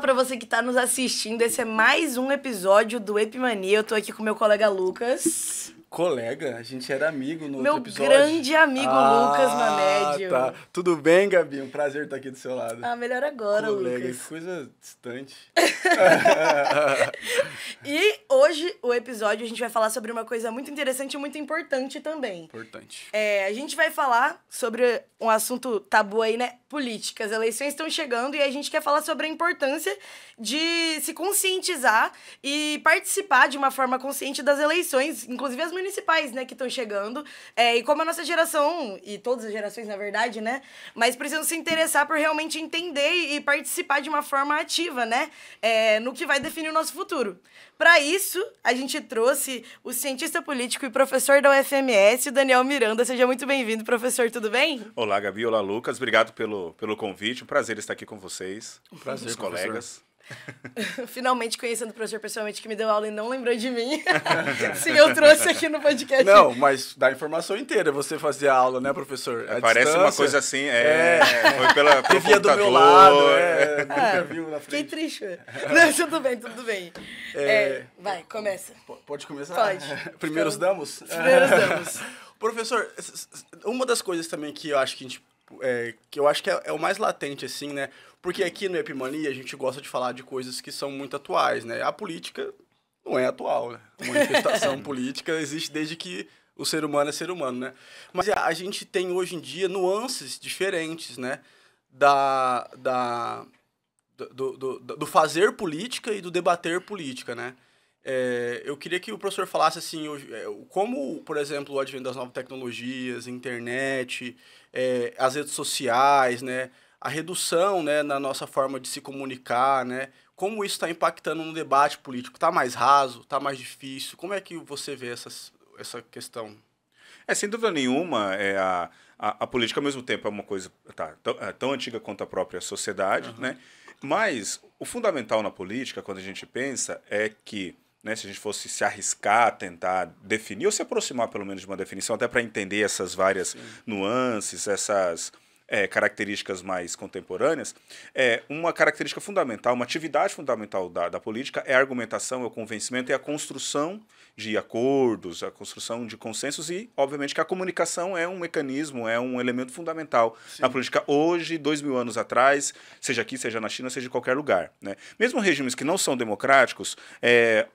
pra você que tá nos assistindo. Esse é mais um episódio do Epimania. Eu tô aqui com meu colega Lucas. Colega? A gente era amigo no Meu outro episódio. grande amigo Lucas Mamédio. Tá. Tudo bem, Gabi? Um prazer estar aqui do seu lado. Ah, melhor agora, colega, Lucas. Que coisa distante. E hoje, o episódio, a gente vai falar sobre uma coisa muito interessante e muito importante também. Importante. A gente vai falar sobre um assunto tabu aí, né? Política. As eleições estão chegando e a gente quer falar sobre a importância de se conscientizar e participar de uma forma consciente das eleições, inclusive as municipais, né, que estão chegando. E como a nossa geração, e todas as gerações, na verdade, né, mas precisam se interessar por realmente entender e participar de uma forma ativa, né, no que vai definir o nosso futuro. Para isso, a gente trouxe o cientista político e professor da UFMS, Daniel Miranda. Seja muito bem-vindo, professor, tudo bem? Olá, Gabi. Olá, Lucas. Obrigado pelo convite. Um prazer estar aqui com vocês. Um prazer, os colegas. Finalmente conhecendo o professor pessoalmente, que me deu aula e não lembrou de mim. Sim, eu trouxe aqui no podcast. Não, mas dá a informação inteira você fazer a aula, né, professor? Parece distância. uma coisa assim, foi pelo via do meu lado, nunca viu na frente. Fiquei triste. Não, tudo bem, tudo bem. Vai, começa. Pode começar? Pode. Primeiros damos? Primeiros damos. Professor, uma das coisas também que eu acho que é o mais latente, assim, né? Porque aqui no Epimania a gente gosta de falar de coisas que são muito atuais, né? A política não é atual, né? A manifestação política existe desde que o ser humano é ser humano, né? Mas a gente tem hoje em dia nuances diferentes, né? Do fazer política e do debater política, né? Eu queria que o professor falasse assim, como, por exemplo, o advento das novas tecnologias, internet, as redes sociais, né, a redução, né, na nossa forma de se comunicar, né, como isso está impactando no debate político. Está mais raso? Está mais difícil? Como é que você vê essa questão? Sem dúvida nenhuma, a política ao mesmo tempo é uma coisa tão antiga quanto a própria sociedade, né? Mas o fundamental na política, quando a gente pensa, é que, né, se a gente fosse se arriscar a tentar definir, ou se aproximar pelo menos de uma definição, até para entender essas várias nuances, essas características mais contemporâneas, uma característica fundamental, uma atividade fundamental da política é a argumentação, é o convencimento, é a construção de acordos, a construção de consensos e, obviamente, que a comunicação é um mecanismo, é um elemento fundamental na política hoje, 2000 anos atrás, seja aqui, seja na China, seja em qualquer lugar, né? Mesmo regimes que não são democráticos,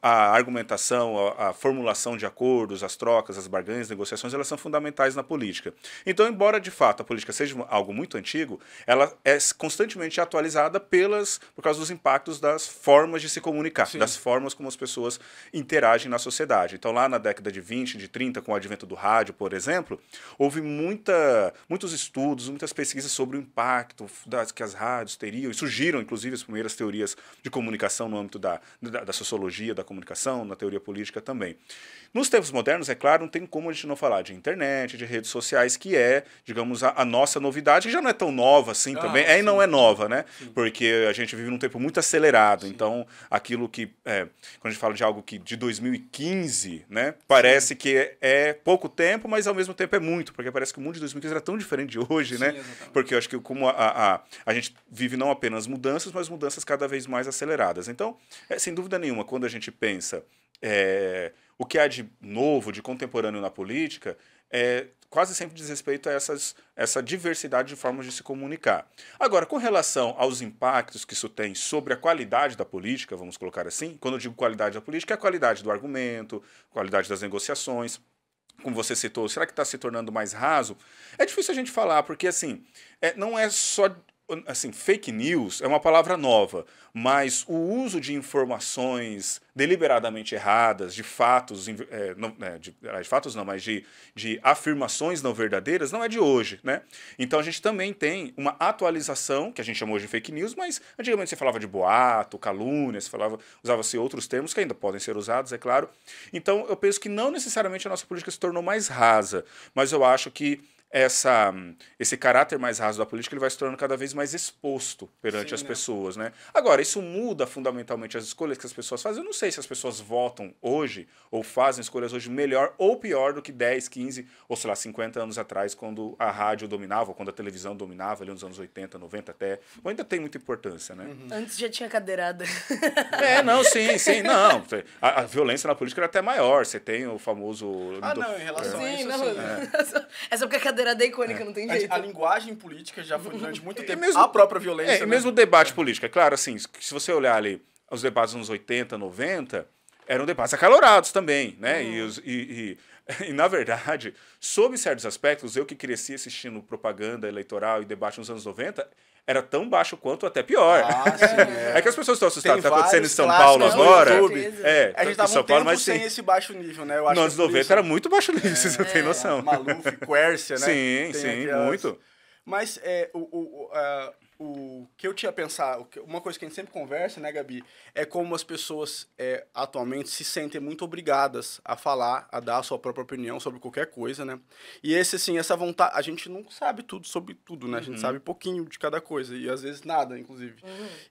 a argumentação, a formulação de acordos, as trocas, as barganhas, as negociações, elas são fundamentais na política. Então, embora, de fato, a política seja algo muito antigo, ela é constantemente atualizada por causa dos impactos das formas de se comunicar, das formas como as pessoas interagem na sociedade. Então, lá na década de 20, de 30, com o advento do rádio, por exemplo, houve muitos estudos, muitas pesquisas sobre o impacto que as rádios teriam, e surgiram, inclusive, as primeiras teorias de comunicação no âmbito da sociologia, da comunicação, na teoria política também. Nos tempos modernos, é claro, não tem como a gente não falar de internet, de redes sociais, que é, digamos, a nossa novidade, que já não é tão nova assim também, e não é nova, né? Porque a gente vive num tempo muito acelerado, então aquilo que, quando a gente fala de algo que de 2015, né, parece que é pouco tempo, mas ao mesmo tempo é muito, porque parece que o mundo de 2015 era tão diferente de hoje, né? Exatamente. Porque eu acho que como a gente vive não apenas mudanças, mas mudanças cada vez mais aceleradas. Então, sem dúvida nenhuma, quando a gente pensa o que há de novo, de contemporâneo na política, quase sempre diz respeito a essa diversidade de formas de se comunicar. Agora, com relação aos impactos que isso tem sobre a qualidade da política, vamos colocar assim, quando eu digo qualidade da política, é a qualidade do argumento, qualidade das negociações. Como você citou, será que está se tornando mais raso? É difícil a gente falar, porque assim, não é só... Assim, fake news é uma palavra nova, mas o uso de informações deliberadamente erradas, de fatos, de afirmações não verdadeiras, não é de hoje, né? Então a gente também tem uma atualização, que a gente chamou hoje de fake news, mas antigamente você falava de boato, calúnia, usava-se outros termos que ainda podem ser usados, é claro. Então eu penso que não necessariamente a nossa política se tornou mais rasa, mas eu acho que esse caráter mais raso da política ele vai se tornando cada vez mais exposto perante as pessoas, né? Agora, isso muda fundamentalmente as escolhas que as pessoas fazem. Eu não sei se as pessoas votam hoje ou fazem escolhas hoje melhor ou pior do que 10, 15 ou, sei lá, 50 anos atrás, quando a rádio dominava, ou quando a televisão dominava, ali nos anos 80, 90 até. Ou ainda tem muita importância, né? Antes já tinha cadeirada. Não, sim, não. A violência na política era até maior. Você tem o famoso... Não, em relação a isso, não, assim, é só porque a cadeirada é icônica, não tem jeito. a linguagem política já foi durante muito tempo a própria violência, né? Mesmo o debate político. É claro, assim, se você olhar ali os debates nos 80, 90, eram debates acalorados também, né? E, na verdade, sob certos aspectos, eu que cresci assistindo propaganda eleitoral e debate nos anos 90... era tão baixo quanto até pior. Sim, é que as pessoas estão assustadas. Está acontecendo em São clássicos Paulo agora. A gente tava em São Paulo, mas sem esse baixo nível, né? Eu acho nos anos 90 era muito baixo nível, vocês não têm noção. Maluf, Quércia, né? Sim, muito. Mas o que eu tinha pensado, uma coisa que a gente sempre conversa, né, Gabi, é como as pessoas atualmente se sentem muito obrigadas a falar, a dar a sua própria opinião sobre qualquer coisa, né? E essa vontade, a gente não sabe tudo sobre tudo, né? A gente sabe pouquinho de cada coisa, e às vezes nada, inclusive.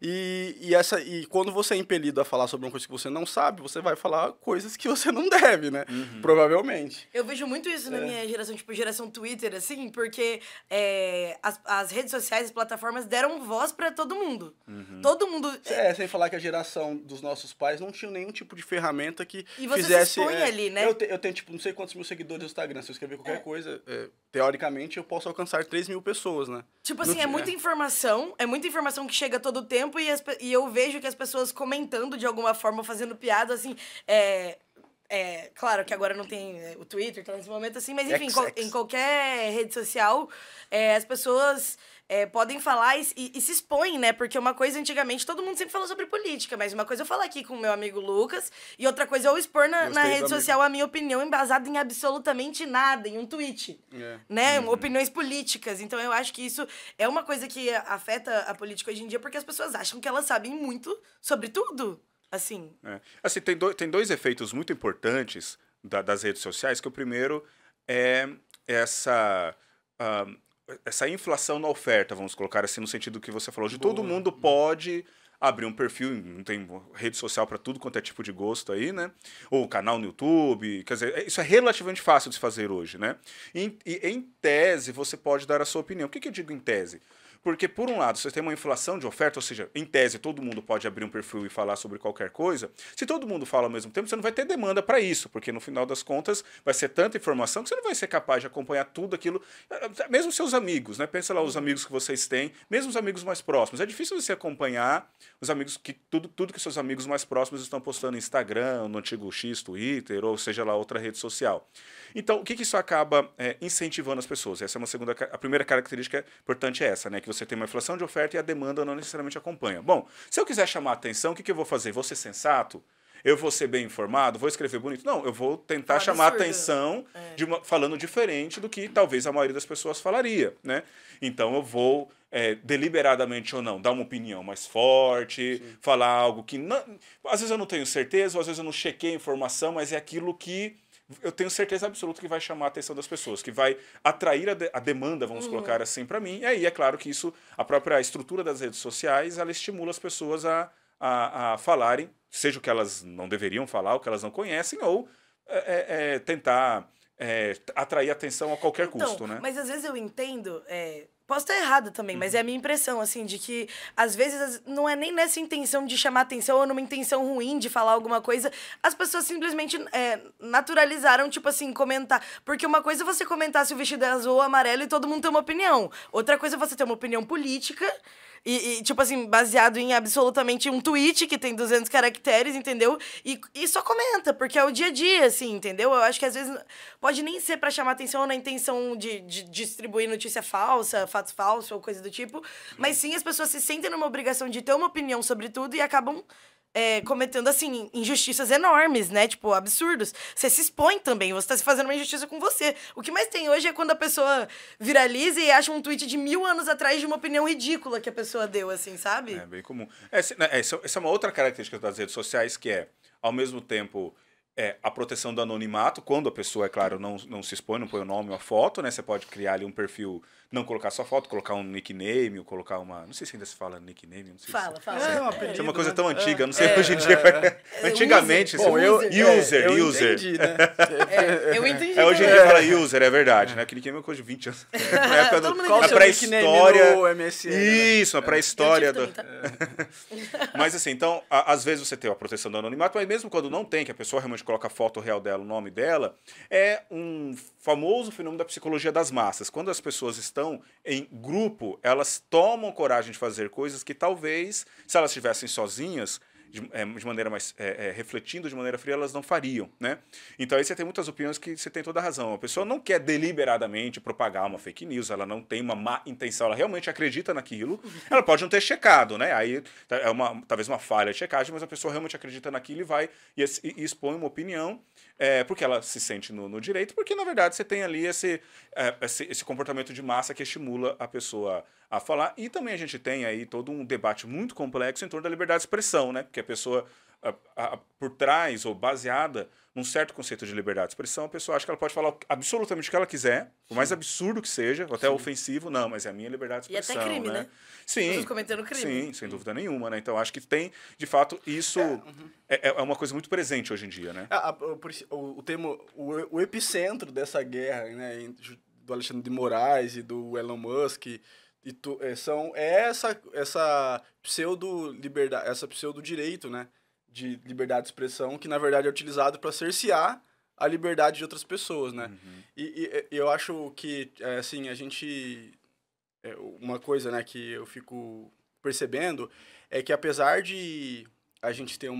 E quando você é impelido a falar sobre uma coisa que você não sabe, você vai falar coisas que você não deve, né? Provavelmente. Eu vejo muito isso na minha geração, tipo, geração Twitter, assim, porque as redes sociais, as plataformas deram voz pra todo mundo. Todo mundo... sem falar que a geração dos nossos pais não tinha nenhum tipo de ferramenta que você fizesse... se expõe ali, né? Eu tenho, tipo, não sei quantos mil seguidores no Instagram. Se eu escrever qualquer coisa, teoricamente, eu posso alcançar 3 mil pessoas, né? Tipo assim, é muita informação que chega todo o tempo e eu vejo que as pessoas comentando de alguma forma, fazendo piada, assim, claro que agora não tem o Twitter, tá nesse momento assim, mas enfim, em qualquer rede social, as pessoas podem falar e se expõem, né? Porque uma coisa, antigamente, todo mundo sempre falou sobre política, mas uma coisa eu falar aqui com o meu amigo Lucas, e outra coisa eu expor na rede social a minha opinião embasada em absolutamente nada, em um tweet, né? Opiniões políticas. Então eu acho que isso é uma coisa que afeta a política hoje em dia, porque as pessoas acham que elas sabem muito sobre tudo. Assim, tem dois efeitos muito importantes das redes sociais, que o primeiro é essa inflação na oferta, vamos colocar assim, no sentido que você falou, de todo mundo pode abrir um perfil, não tem rede social para tudo quanto é tipo de gosto aí, né? Ou canal no YouTube, quer dizer, isso é relativamente fácil de se fazer hoje, né? E em tese, você pode dar a sua opinião. O que eu digo em tese? Porque, por um lado, você tem uma inflação de oferta, ou seja, em tese, todo mundo pode abrir um perfil e falar sobre qualquer coisa. Se todo mundo fala ao mesmo tempo, você não vai ter demanda para isso, porque, no final das contas, vai ser tanta informação que você não vai ser capaz de acompanhar tudo aquilo, mesmo seus amigos, né? Pensa lá os amigos que vocês têm, mesmo os amigos mais próximos. É difícil você acompanhar os amigos, tudo que seus amigos mais próximos estão postando no Instagram, no antigo X, Twitter, ou seja lá, outra rede social. Então, o que isso acaba incentivando as pessoas? Essa é a primeira característica importante é essa, né? Que você tem uma inflação de oferta e a demanda não necessariamente acompanha. Bom, se eu quiser chamar a atenção, o que eu vou fazer? Vou ser sensato? Eu vou ser bem informado? Vou escrever bonito? Não, eu vou tentar chamar a atenção falando diferente do que talvez a maioria das pessoas falaria, né? Então eu vou, deliberadamente ou não, dar uma opinião mais forte, falar algo que às vezes eu não tenho certeza, ou às vezes eu não chequei a informação, mas é aquilo que eu tenho certeza absoluta que vai chamar a atenção das pessoas, que vai atrair a demanda, vamos colocar assim, para mim. E aí é claro que isso, a própria estrutura das redes sociais, ela estimula as pessoas a falarem, seja o que elas não deveriam falar, o que elas não conhecem, ou tentar atrair atenção a qualquer custo, né? Mas às vezes eu entendo... Posso estar errada também, mas é a minha impressão, assim, de que às vezes não é nem nessa intenção de chamar atenção ou numa intenção ruim de falar alguma coisa, as pessoas simplesmente naturalizaram, tipo assim, comentar. Porque uma coisa é você comentar se o vestido é azul ou amarelo e todo mundo tem uma opinião. Outra coisa é você ter uma opinião política e tipo assim, baseado em absolutamente um tweet que tem 200 caracteres, entendeu? E só comenta, porque é o dia a dia, assim, entendeu? Eu acho que às vezes pode nem ser pra chamar atenção ou na intenção de distribuir notícia falsa, fatos falsos ou coisa do tipo, mas sim as pessoas se sentem numa obrigação de ter uma opinião sobre tudo e acabam cometendo, assim, injustiças enormes, né? Tipo, absurdos. Você se expõe também, você tá se fazendo uma injustiça com você. O que mais tem hoje é quando a pessoa viraliza e acha um tweet de 1000 anos atrás de uma opinião ridícula que a pessoa deu, assim, sabe? É bem comum. Essa é uma outra característica das redes sociais, que é, ao mesmo tempo, a proteção do anonimato, quando a pessoa, é claro, não se expõe, não põe o nome ou a foto, né? Você pode criar ali um perfil, não colocar sua foto, colocar um nickname, ou colocar uma... Não sei se ainda se fala nickname, não sei Fala. É um apelido, é uma coisa né? tão antiga, não sei hoje em dia. Antigamente... Bom, user. Entendi, né? Eu entendi. Hoje em dia fala user, é verdade, né? Que nickname é uma coisa de 20 anos. Na época Todo mundo Qual o na seu pré-história... nickname no MSN? Né? Isso, na pré-história... Eu tive do... também, tá? Mas assim, então, às vezes você tem a proteção do anonimato, mas mesmo quando não tem, que a pessoa realmente coloca a foto real dela, o nome dela, é um famoso fenômeno da psicologia das massas. Quando as pessoas estão em grupo, elas tomam coragem de fazer coisas que talvez, se elas estivessem sozinhas, de maneira mais refletindo de maneira fria, elas não fariam, né? Então aí você tem muitas opiniões que você tem toda a razão. A pessoa não quer deliberadamente propagar uma fake news, ela não tem uma má intenção, ela realmente acredita naquilo. Ela pode não ter checado, né? Aí é talvez uma falha de checagem, mas a pessoa realmente acredita naquilo e vai e expõe uma opinião, porque ela se sente no direito, porque na verdade você tem ali esse comportamento de massa que estimula a pessoa a falar. E também a gente tem aí todo um debate muito complexo em torno da liberdade de expressão, né? Porque a pessoa, por trás ou baseada num certo conceito de liberdade de expressão, a pessoa acha que ela pode falar absolutamente o que ela quiser, por mais absurdo que seja, ou até ofensivo, não, mas é a minha liberdade de expressão. E até crime, né? Sim. Pessoas cometendo crime. Sim, sem dúvida nenhuma, né? Então acho que tem, de fato, isso é uma coisa muito presente hoje em dia, né? O epicentro dessa guerra, né, do Alexandre de Moraes e do Elon Musk essa pseudo-liberdade, essa pseudo-direito, né, de liberdade de expressão, que na verdade é utilizado para cercear a liberdade de outras pessoas, né? E eu acho que, assim, a gente... uma coisa, né, que eu fico percebendo é que apesar de a gente ter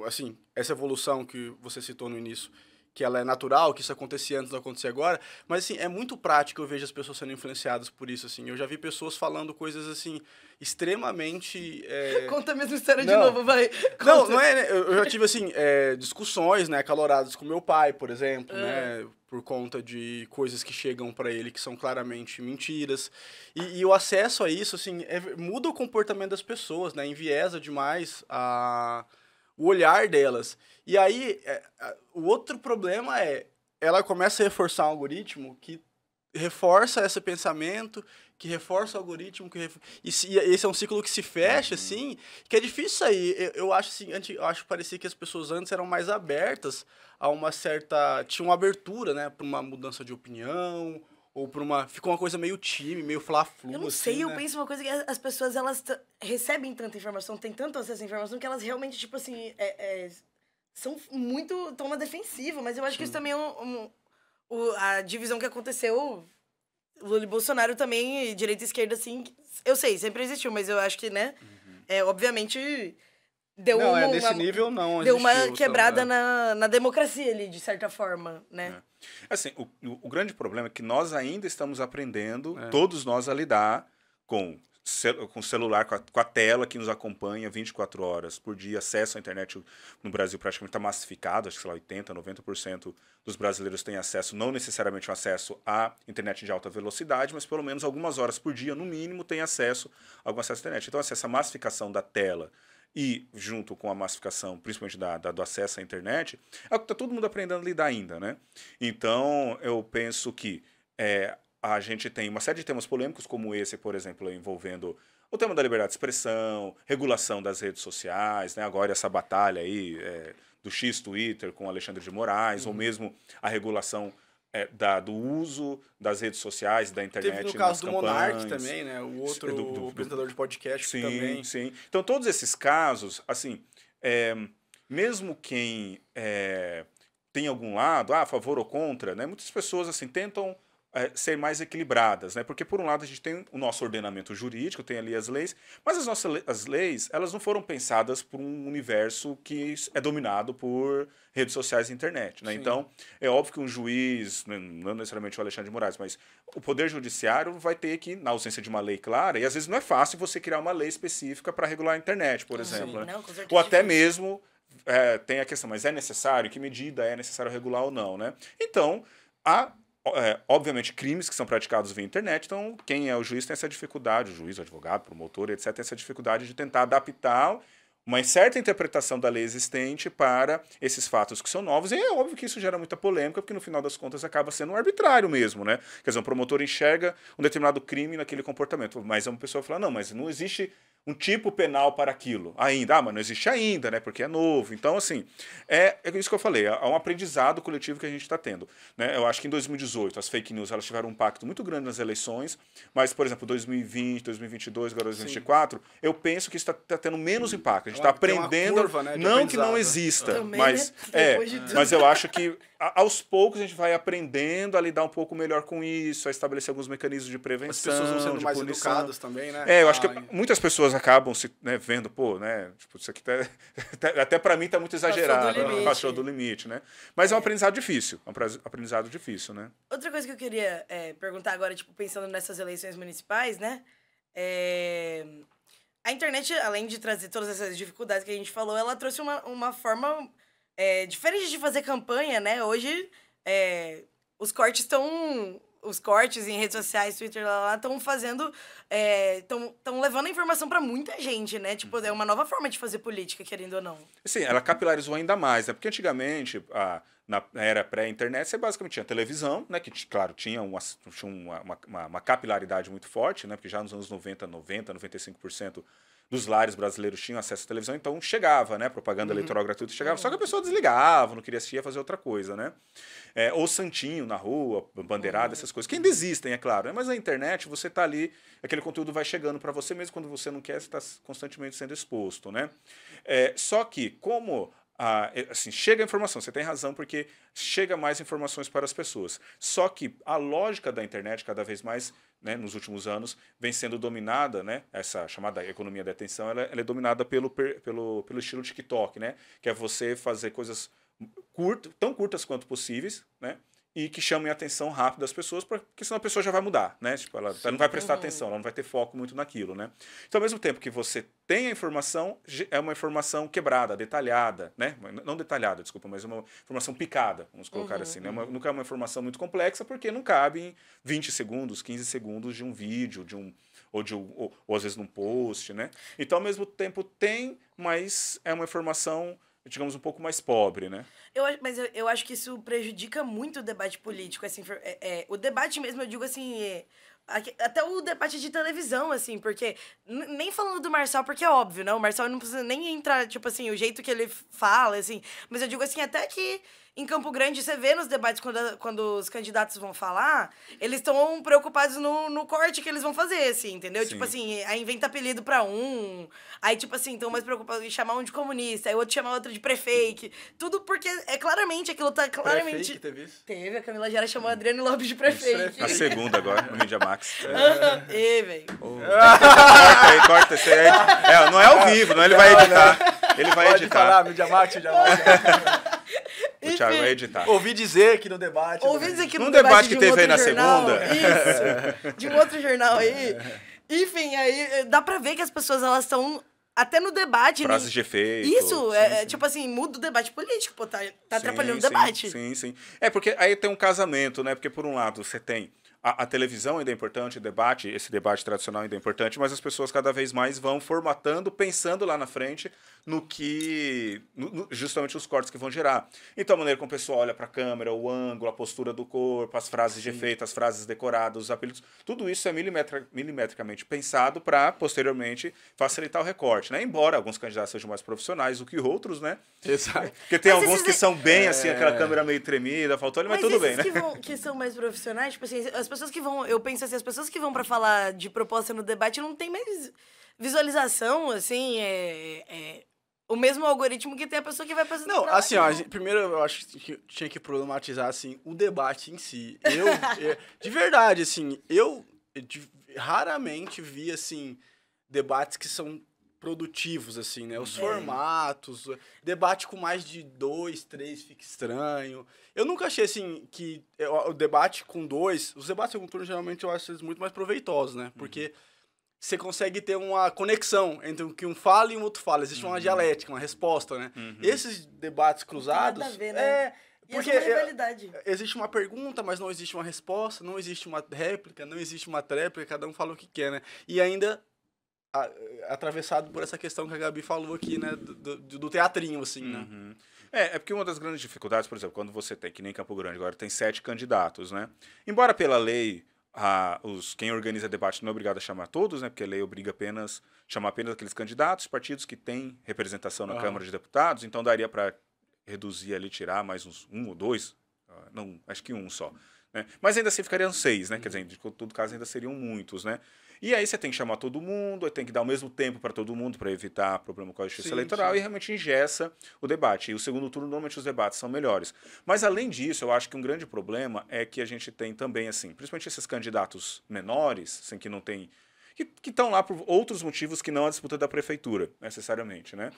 assim, essa evolução que você citou no início, que ela é natural, que isso acontecia antes, não acontecer agora, mas, assim, é muito prático, eu vejo as pessoas sendo influenciadas por isso, assim. Eu já vi pessoas falando coisas, assim, extremamente... Conta a mesma história de novo, vai. Não é, né? Eu já tive, assim, discussões, né, acaloradas com meu pai, por exemplo, né, por conta de coisas que chegam pra ele que são claramente mentiras. E o acesso a isso, assim, muda o comportamento das pessoas, né, enviesa demais o olhar delas. E aí, o outro problema ela começa a reforçar um algoritmo que reforça esse pensamento, que reforça o algoritmo, e esse é um ciclo que se fecha, assim, que é difícil sair. Eu acho, assim, acho que parecia que as pessoas antes eram mais abertas a uma certa... Tinha uma abertura, né, para uma mudança de opinião, ou por ficou uma coisa meio time, meio fla-flu, eu não assim, sei, eu né? penso uma coisa que as pessoas, elas recebem tanta informação, têm tanto acesso à informação, que elas realmente, tipo assim, são muito... estão na defensiva, mas eu acho que isso também é a divisão que aconteceu, Lula e Bolsonaro também, direita e esquerda, assim, eu sei, sempre existiu, mas eu acho que, né, obviamente... Deu nesse nível não deu uma existiu, quebrada na democracia ali, de certa forma, né? Assim, o grande problema é que nós ainda estamos aprendendo, todos nós, a lidar com o celular, com a tela que nos acompanha 24 horas por dia, acesso à internet no Brasil praticamente está massificado, acho que, sei lá, 80%, 90% dos brasileiros têm acesso, não necessariamente um acesso à internet de alta velocidade, mas pelo menos algumas horas por dia, no mínimo, tem acesso a algum acesso à internet. Então, assim, essa massificação da tela e junto com a massificação, principalmente do acesso à internet, está todo mundo aprendendo a lidar ainda, né? Então, eu penso que a gente tem uma série de temas polêmicos, como esse, por exemplo, envolvendo o tema da liberdade de expressão, regulação das redes sociais, né? Agora essa batalha aí do X-Twitter com Alexandre de Moraes, ou mesmo a regulação do uso das redes sociais, da internet. Teve no caso do Monark também, né? O outro apresentador de podcast sim, também. Sim. Então, todos esses casos, assim, mesmo quem tem algum lado, a favor ou contra, né? Muitas pessoas, assim, tentam ser mais equilibradas, né? Porque, por um lado, a gente tem o nosso ordenamento jurídico, tem ali as leis, mas as leis, elas não foram pensadas por um universo que é dominado por redes sociais e internet, né? Então, é óbvio que um juiz, não necessariamente o Alexandre de Moraes, mas o Poder Judiciário vai ter que, na ausência de uma lei clara, e às vezes não é fácil você criar uma lei específica para regular a internet, por exemplo, né? Não, com certeza. Ou até mesmo tem a questão, mas é necessário? Em que medida é necessário regular ou não, né? Então, obviamente, crimes que são praticados via internet, então quem é o juiz tem essa dificuldade, o juiz, o advogado, o promotor, etc., tem essa dificuldade de tentar adaptar uma certa interpretação da lei existente para esses fatos que são novos, e é óbvio que isso gera muita polêmica, porque no final das contas acaba sendo um arbitrário mesmo, né? Quer dizer, um promotor enxerga um determinado crime naquele comportamento, mas uma pessoa fala, não, mas não existe um tipo penal para aquilo ainda. Ah, mas não existe ainda, né? Porque é novo. Então, assim, é isso que eu falei, é um aprendizado coletivo que a gente está tendo, né? Eu acho que em 2018 as fake news elas tiveram um impacto muito grande nas eleições, mas, por exemplo, 2020, 2022, agora 2024, eu penso que isso está tendo menos impacto. A gente está aprendendo, curva, né, não que não exista, também, mas, né? mas eu acho que aos poucos a gente vai aprendendo a lidar um pouco melhor com isso, a estabelecer alguns mecanismos de prevenção, as pessoas vão sendo de mais punição. educadas também, né? Eu acho que muitas pessoas acabam se vendo, pô, né? Tipo, isso aqui até pra mim tá muito exagerado, passou do limite, né? Mas é um aprendizado difícil, né? Outra coisa que eu queria perguntar agora, tipo, pensando nessas eleições municipais, né? A internet, além de trazer todas essas dificuldades que a gente falou, ela trouxe uma forma diferente de fazer campanha, né? Hoje, os cortes em redes sociais, Twitter, estão fazendo... Estão levando a informação para muita gente, né? Tipo, é uma nova forma de fazer política, querendo ou não. Sim, ela capilarizou ainda mais, né? Porque antigamente, na era pré-internet, você basicamente tinha televisão, né? Que, claro, tinha uma capilaridade muito forte, né? Porque já nos anos 95% dos lares brasileiros tinham acesso à televisão, então chegava, né? Propaganda eleitoral gratuita chegava, só que a pessoa desligava, não queria assistir, ia fazer outra coisa, né? Ou santinho na rua, bandeirada, essas coisas, que ainda existem, é claro, né? Mas na internet você tá ali, aquele conteúdo vai chegando para você, mesmo quando você não quer, você está constantemente sendo exposto, né? Só que, como assim, chega a informação, você tem razão, porque chega mais informações para as pessoas. Só que a lógica da internet, cada vez mais, né, nos últimos anos, vem sendo dominada, né, essa chamada economia da atenção, ela é dominada pelo estilo TikTok, né, que é você fazer coisas tão curtas quanto possíveis, né, e que chamem a atenção rápido das pessoas, porque senão a pessoa já vai mudar, né? Tipo, ela não vai prestar atenção, ela não vai ter foco muito naquilo, né? Então, ao mesmo tempo que você tem a informação, é uma informação quebrada, detalhada, né? Não detalhada, desculpa, mas uma informação picada, vamos colocar assim, né? Nunca é uma informação muito complexa, porque não cabe em 20 segundos, 15 segundos de um vídeo, ou às vezes num post, né? Então, ao mesmo tempo tem, mas é uma informação, digamos, um pouco mais pobre, né? Mas eu acho que isso prejudica muito o debate político, assim, o debate mesmo, eu digo assim, até o debate de televisão, assim, porque, nem falando do Marçal, porque é óbvio, né, o Marçal não precisa nem entrar, tipo assim, o jeito que ele fala, assim, mas eu digo assim, até que em Campo Grande, você vê nos debates, quando os candidatos vão falar, eles estão preocupados no corte que eles vão fazer, assim, entendeu? Sim. Tipo assim, aí inventa apelido pra aí, tipo assim, estão mais preocupados em chamar um de comunista, aí o outro chama outro de prefake, tudo porque claramente, aquilo tá claramente... Prefake, teve isso? Teve, a Camila Gera chamou a Adriane Lopes de prefake. A segunda agora, no Media Max. Velho. Corta esse aí. Não é ao vivo, não ele vai editar. Ele vai Pode editar. falar, Media Max. O Thiago vai editar. Ouvi dizer que no debate... Num debate que de teve aí na jornal, segunda. Isso, de um outro jornal aí. Enfim, aí dá pra ver que as pessoas, elas estão... Até no debate... Frases de efeito. Isso, sim. tipo assim, muda o debate político, pô, tá atrapalhando o debate. Sim. Porque aí tem um casamento, né? Porque por um lado você tem a televisão ainda é importante, esse debate tradicional ainda é importante, mas as pessoas cada vez mais vão formatando, pensando lá na frente justamente os cortes que vão gerar. Então a maneira como o pessoal olha para a câmera, o ângulo, a postura do corpo, as frases de efeito, as frases decoradas, os apelidos, tudo isso é milimetricamente pensado para posteriormente facilitar o recorte, né? Embora alguns candidatos sejam mais profissionais do que outros, né? Exato. Porque tem alguns que são bem assim, aquela câmera meio tremida, faltou ali, mas tudo bem, né? Que são mais profissionais, tipo assim, as pessoas que vão, eu penso assim, as pessoas que vão para falar de proposta no debate não tem mais visualização, assim, o mesmo algoritmo que tem a pessoa que vai fazer. Não, assim, ó, primeiro eu acho que tinha que problematizar, assim, o debate em si. De verdade, assim, raramente vi, assim, debates que são produtivos, assim, né? Os formatos, debate com mais de 2, 3 fica estranho. Eu nunca achei, assim, que o debate com 2... Os debates com turno, geralmente, eu acho eles muito mais proveitosos, né? Porque você consegue ter uma conexão entre o que um fala e o outro fala. Existe uma dialética, uma resposta, né? Esses debates cruzados... Não tem nada a ver, né? Porque existe uma pergunta, mas não existe uma resposta, não existe uma réplica, não existe uma tréplica, cada um fala o que quer, né? E ainda atravessado por essa questão que a Gabi falou aqui, né? Do teatrinho, assim, né? É porque uma das grandes dificuldades, por exemplo, quando você tem, que nem Campo Grande agora, tem 7 candidatos, né? Embora pela lei, quem organiza debate não é obrigado a chamar todos, né? Porque a lei obriga chamar apenas aqueles candidatos, partidos que têm representação na Câmara de Deputados, então daria para reduzir ali, tirar mais um ou dois, não, acho que um só. Né? Mas ainda assim ficariam 6, né? Quer dizer, de todo caso ainda seriam muitos, né? E aí você tem que chamar todo mundo, aí tem que dar o mesmo tempo para todo mundo para evitar problema com a justiça eleitoral e realmente engessa o debate. E o segundo turno, normalmente os debates são melhores. Mas além disso, eu acho que um grande problema é que a gente tem também, assim, principalmente esses candidatos menores, assim, que não tem... que estão lá por outros motivos que não a disputa da prefeitura, necessariamente, né?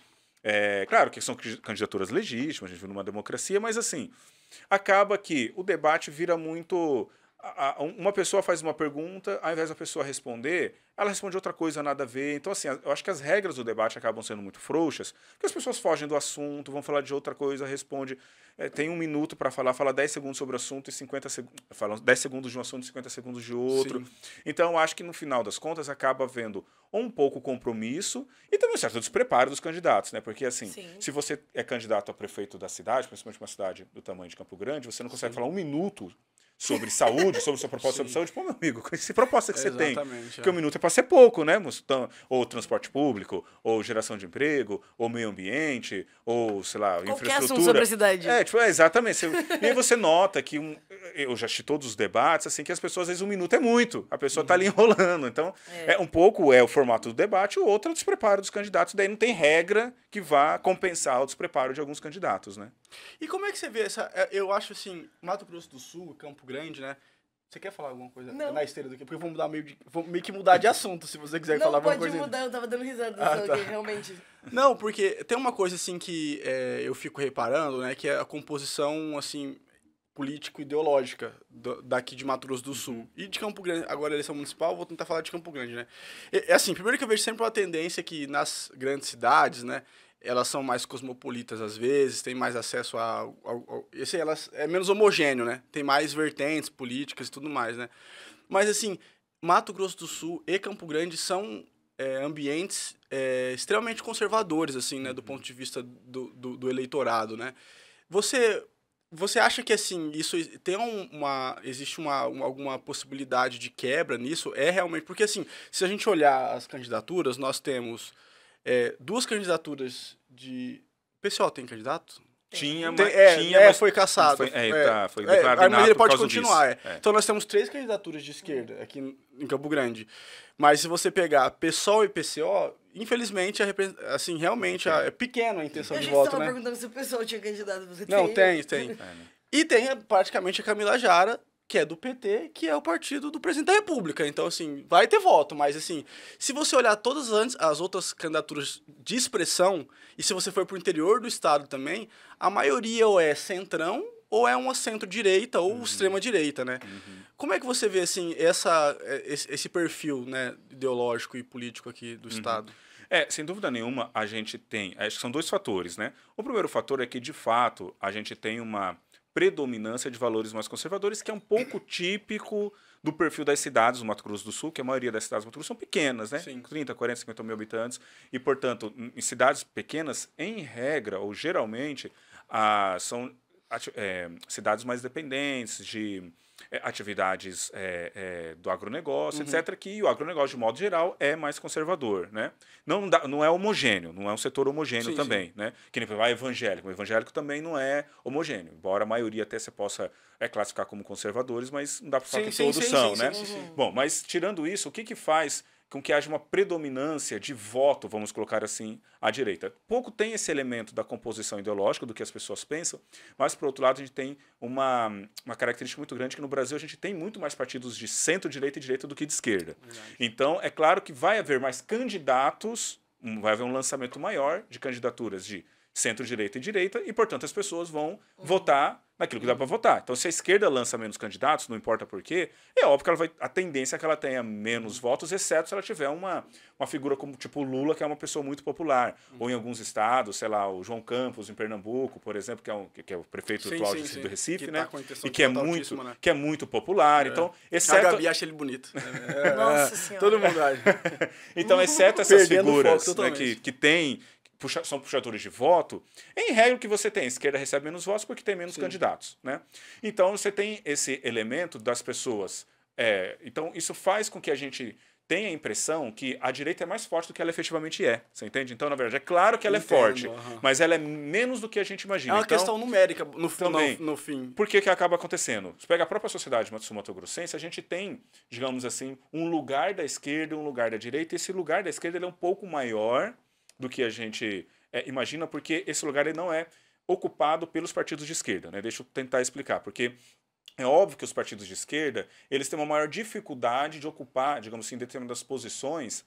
Claro que são candidaturas legítimas, a gente vive numa democracia, mas assim, acaba que o debate vira muito... Uma pessoa faz uma pergunta, ao invés da pessoa responder, ela responde outra coisa, nada a ver. Então, assim, eu acho que as regras do debate acabam sendo muito frouxas, porque as pessoas fogem do assunto, vão falar de outra coisa, responde, tem 1 minuto para falar, fala 10 segundos sobre o assunto e 50 segundos, falam 10 segundos de um assunto e 50 segundos de outro. Sim. Então, eu acho que no final das contas acaba havendo um pouco compromisso e também um certo despreparo dos candidatos, né? Porque, assim, se você é candidato a prefeito da cidade, principalmente uma cidade do tamanho de Campo Grande, você não consegue falar 1 minuto sobre saúde, sobre sua proposta sobre saúde. Pô, meu amigo, com essa proposta que você tem, que 1 minuto é para ser pouco, né? Ou transporte público, ou geração de emprego, ou meio ambiente, ou, sei lá, qualquer infraestrutura. assunto sobre a cidade. Exatamente. E aí você nota que, eu já assisti todos os debates, assim, que as pessoas, às vezes, 1 minuto é muito. A pessoa tá ali enrolando. Então, um pouco é o formato do debate, o outro é o despreparo dos candidatos. Daí não tem regra que vá compensar o despreparo de alguns candidatos, né? E como é que você vê essa... Eu acho, assim, Mato Grosso do Sul, Campo Grande, né? Você quer falar alguma coisa na esteira do que? Porque eu vou meio que mudar de assunto, se você quiser falar alguma coisa. Não, pode mudar, eu tava dando risada do seu aqui, realmente. Não, porque tem uma coisa, assim, que eu fico reparando, né? Que é a composição, assim, político-ideológica daqui de Mato Grosso do Sul. E de Campo Grande, agora eleição municipal, vou tentar falar de Campo Grande, né? Assim, primeiro que eu vejo sempre uma tendência que nas grandes cidades, né? Elas são mais cosmopolitas às vezes, têm mais acesso elas é menos homogêneo, né? Tem mais vertentes políticas e tudo mais, né? Mas, assim, Mato Grosso do Sul e Campo Grande são ambientes extremamente conservadores, assim, né? Do ponto de vista do eleitorado, né? Você acha que, assim, isso tem existe alguma possibilidade de quebra nisso? Realmente... Porque, assim, se a gente olhar as candidaturas, nós temos... 2 candidaturas de... O PCO tem candidato? Tinha, mas foi caçado. Foi declarado mas ele pode por causa continuar. disso. Então nós temos 3 candidaturas de esquerda aqui em Campo Grande. Mas se você pegar PSOL e PCO, infelizmente, assim, realmente é pequena a intenção de voto, né? Eu estava perguntando se o PSOL tinha candidato. Você não, tem. E tem praticamente a Camila Jara, que é do PT, que é o partido do presidente da República. Então, assim, vai ter voto, mas, assim, se você olhar todas as outras candidaturas de expressão, e se você for pro interior do estado também, a maioria ou é centrão, ou é uma centro-direita, ou extrema-direita, né? Como é que você vê, assim, esse perfil, né, ideológico e político aqui do estado? Sem dúvida nenhuma, a gente tem... Acho que são 2 fatores, né? O primeiro fator é que, de fato, a gente tem uma predominância de valores mais conservadores, que é um pouco típico do perfil das cidades do Mato Grosso do Sul, que a maioria das cidades do Mato Grosso são pequenas, né? Sim. 30, 40, 50 mil habitantes. E, portanto, em cidades pequenas, em regra, ou geralmente, são cidades mais dependentes de atividades do agronegócio, etc., que o agronegócio, de modo geral, é mais conservador, né? Não é homogêneo, não é um setor homogêneo também, né? Que nem evangélico. O evangélico também não é homogêneo, embora a maioria até você possa classificar como conservadores, mas não dá para falar que todos são, né? Bom, mas tirando isso, o que faz com que haja uma predominância de voto, vamos colocar assim, à direita? Pouco tem esse elemento da composição ideológica, do que as pessoas pensam, mas, por outro lado, a gente tem uma característica muito grande, que no Brasil a gente tem muito mais partidos de centro-direita e direita do que de esquerda. Verdade. Então, é claro que vai haver mais candidatos, vai haver um lançamento maior de candidaturas de centro-direita e direita, e, portanto, as pessoas vão votar naquilo que dá para votar. Então, se a esquerda lança menos candidatos, não importa por quê, é óbvio que a tendência é que ela tenha menos votos, exceto se ela tiver uma figura como tipo Lula, que é uma pessoa muito popular. Ou em alguns estados, sei lá, o João Campos, em Pernambuco, por exemplo, que é o prefeito atual do Recife, que né? Tá e que é muito popular. Então, exceto... A Gabi acha ele bonito. Nossa Senhora. Todo mundo acha. Então, exceto essas figuras, né, que são puxadores de voto, em regra o que você tem, a esquerda recebe menos votos porque tem menos candidatos, né? Então você tem esse elemento das pessoas. Então isso faz com que a gente tenha a impressão que a direita é mais forte do que ela efetivamente é. Você entende? Então, na verdade, é claro que ela é forte, mas ela é menos do que a gente imagina. É uma questão numérica no fim. Por que acaba acontecendo? Você pega a própria sociedade mato-grossense, a gente tem, digamos assim, um lugar da esquerda e um lugar da direita, e esse lugar da esquerda ele é um pouco maior do que a gente imagina, porque esse lugar ele não é ocupado pelos partidos de esquerda, né? Deixa eu tentar explicar, porque é óbvio que os partidos de esquerda eles têm uma maior dificuldade de ocupar, digamos assim, determinadas posições,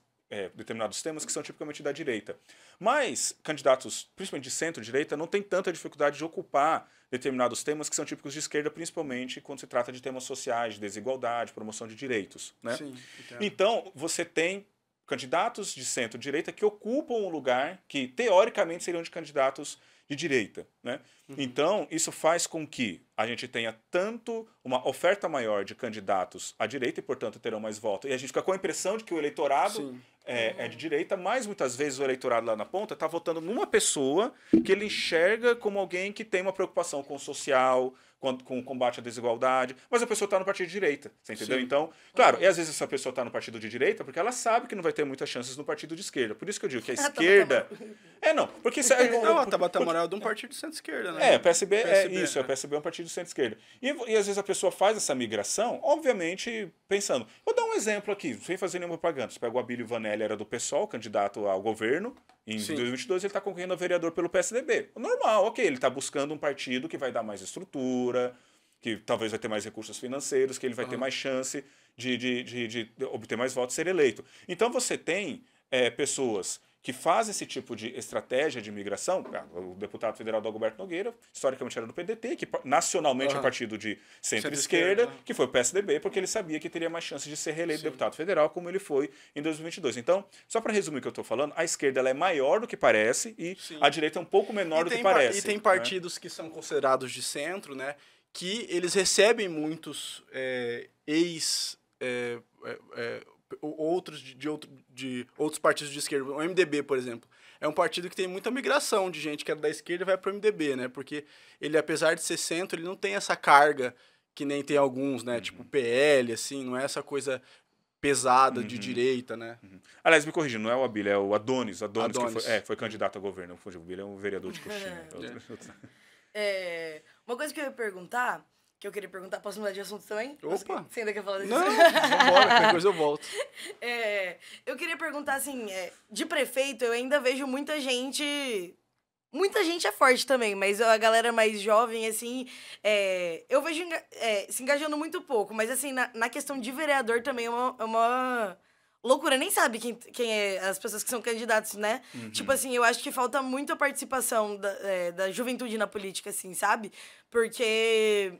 determinados temas que são tipicamente da direita. Mas candidatos, principalmente de centro-direita, não têm tanta dificuldade de ocupar determinados temas que são típicos de esquerda, principalmente quando se trata de temas sociais, de desigualdade, promoção de direitos, né? Sim, então, você tem candidatos de centro-direita que ocupam um lugar que, teoricamente, seriam de candidatos de direita, né? Então, isso faz com que a gente tenha tanto uma oferta maior de candidatos à direita e, portanto, terão mais votos. E a gente fica com a impressão de que o eleitorado é de direita, mas muitas vezes o eleitorado lá na ponta está votando numa pessoa que ele enxerga como alguém que tem uma preocupação com o social, com o combate à desigualdade, mas a pessoa está no partido de direita, você entendeu? Sim. Então, claro, e às vezes essa pessoa está no partido de direita porque ela sabe que não vai ter muitas chances no partido de esquerda. Por isso que eu digo que a esquerda... não, porque... Não, a Tabata Amaral é de um partido de centro-esquerda, né? O PSB é isso, o PSB é um partido de centro-esquerda. E às vezes a pessoa faz essa migração, obviamente, pensando... Vou dar um exemplo aqui, sem fazer nenhuma propaganda. Você pega o Abílio Vanelli, era do PSOL, candidato ao governo. Em 2022 ele está concorrendo a vereador pelo PSDB. Normal, ok, ele está buscando um partido que vai dar mais estrutura, que talvez vai ter mais recursos financeiros, que ele vai ter mais chance de obter mais votos e ser eleito. Então você tem pessoas que fazem esse tipo de estratégia de imigração. O deputado federal Dagoberto Nogueira, historicamente era do PDT, que nacionalmente é um partido de centro-esquerda, que foi o PSDB, porque ele sabia que teria mais chances de ser reeleito deputado federal, como ele foi em 2022. Então, só para resumir o que eu estou falando, a esquerda ela é maior do que parece e a direita é um pouco menor do que parece. E tem partidos que são considerados de centro, né, que eles recebem muitos outros de outros partidos de esquerda. O MDB, por exemplo, é um partido que tem muita migração de gente que era da esquerda e vai para o MDB, né? Porque ele, apesar de ser centro, ele não tem essa carga que nem tem alguns, né? Tipo PL, assim, não é essa coisa pesada de direita, né? Aliás, me corrigindo, não é o Abílio, é o Adonis que foi candidato a governo. O Abílio é um vereador de coxinha. Uma coisa que eu ia perguntar... posso mudar de assunto também? Opa! Você ainda quer falar disso? Não, vambora, qualquer coisa eu volto. Eu queria perguntar, assim, de prefeito eu ainda vejo muita gente... Muita gente é forte também, mas a galera mais jovem, assim, eu vejo se engajando muito pouco. Mas, assim, na questão de vereador também é uma loucura. Nem sabe quem é as pessoas que são candidatos, né? Tipo assim, eu acho que falta muito a participação da juventude na política, assim, sabe? Porque...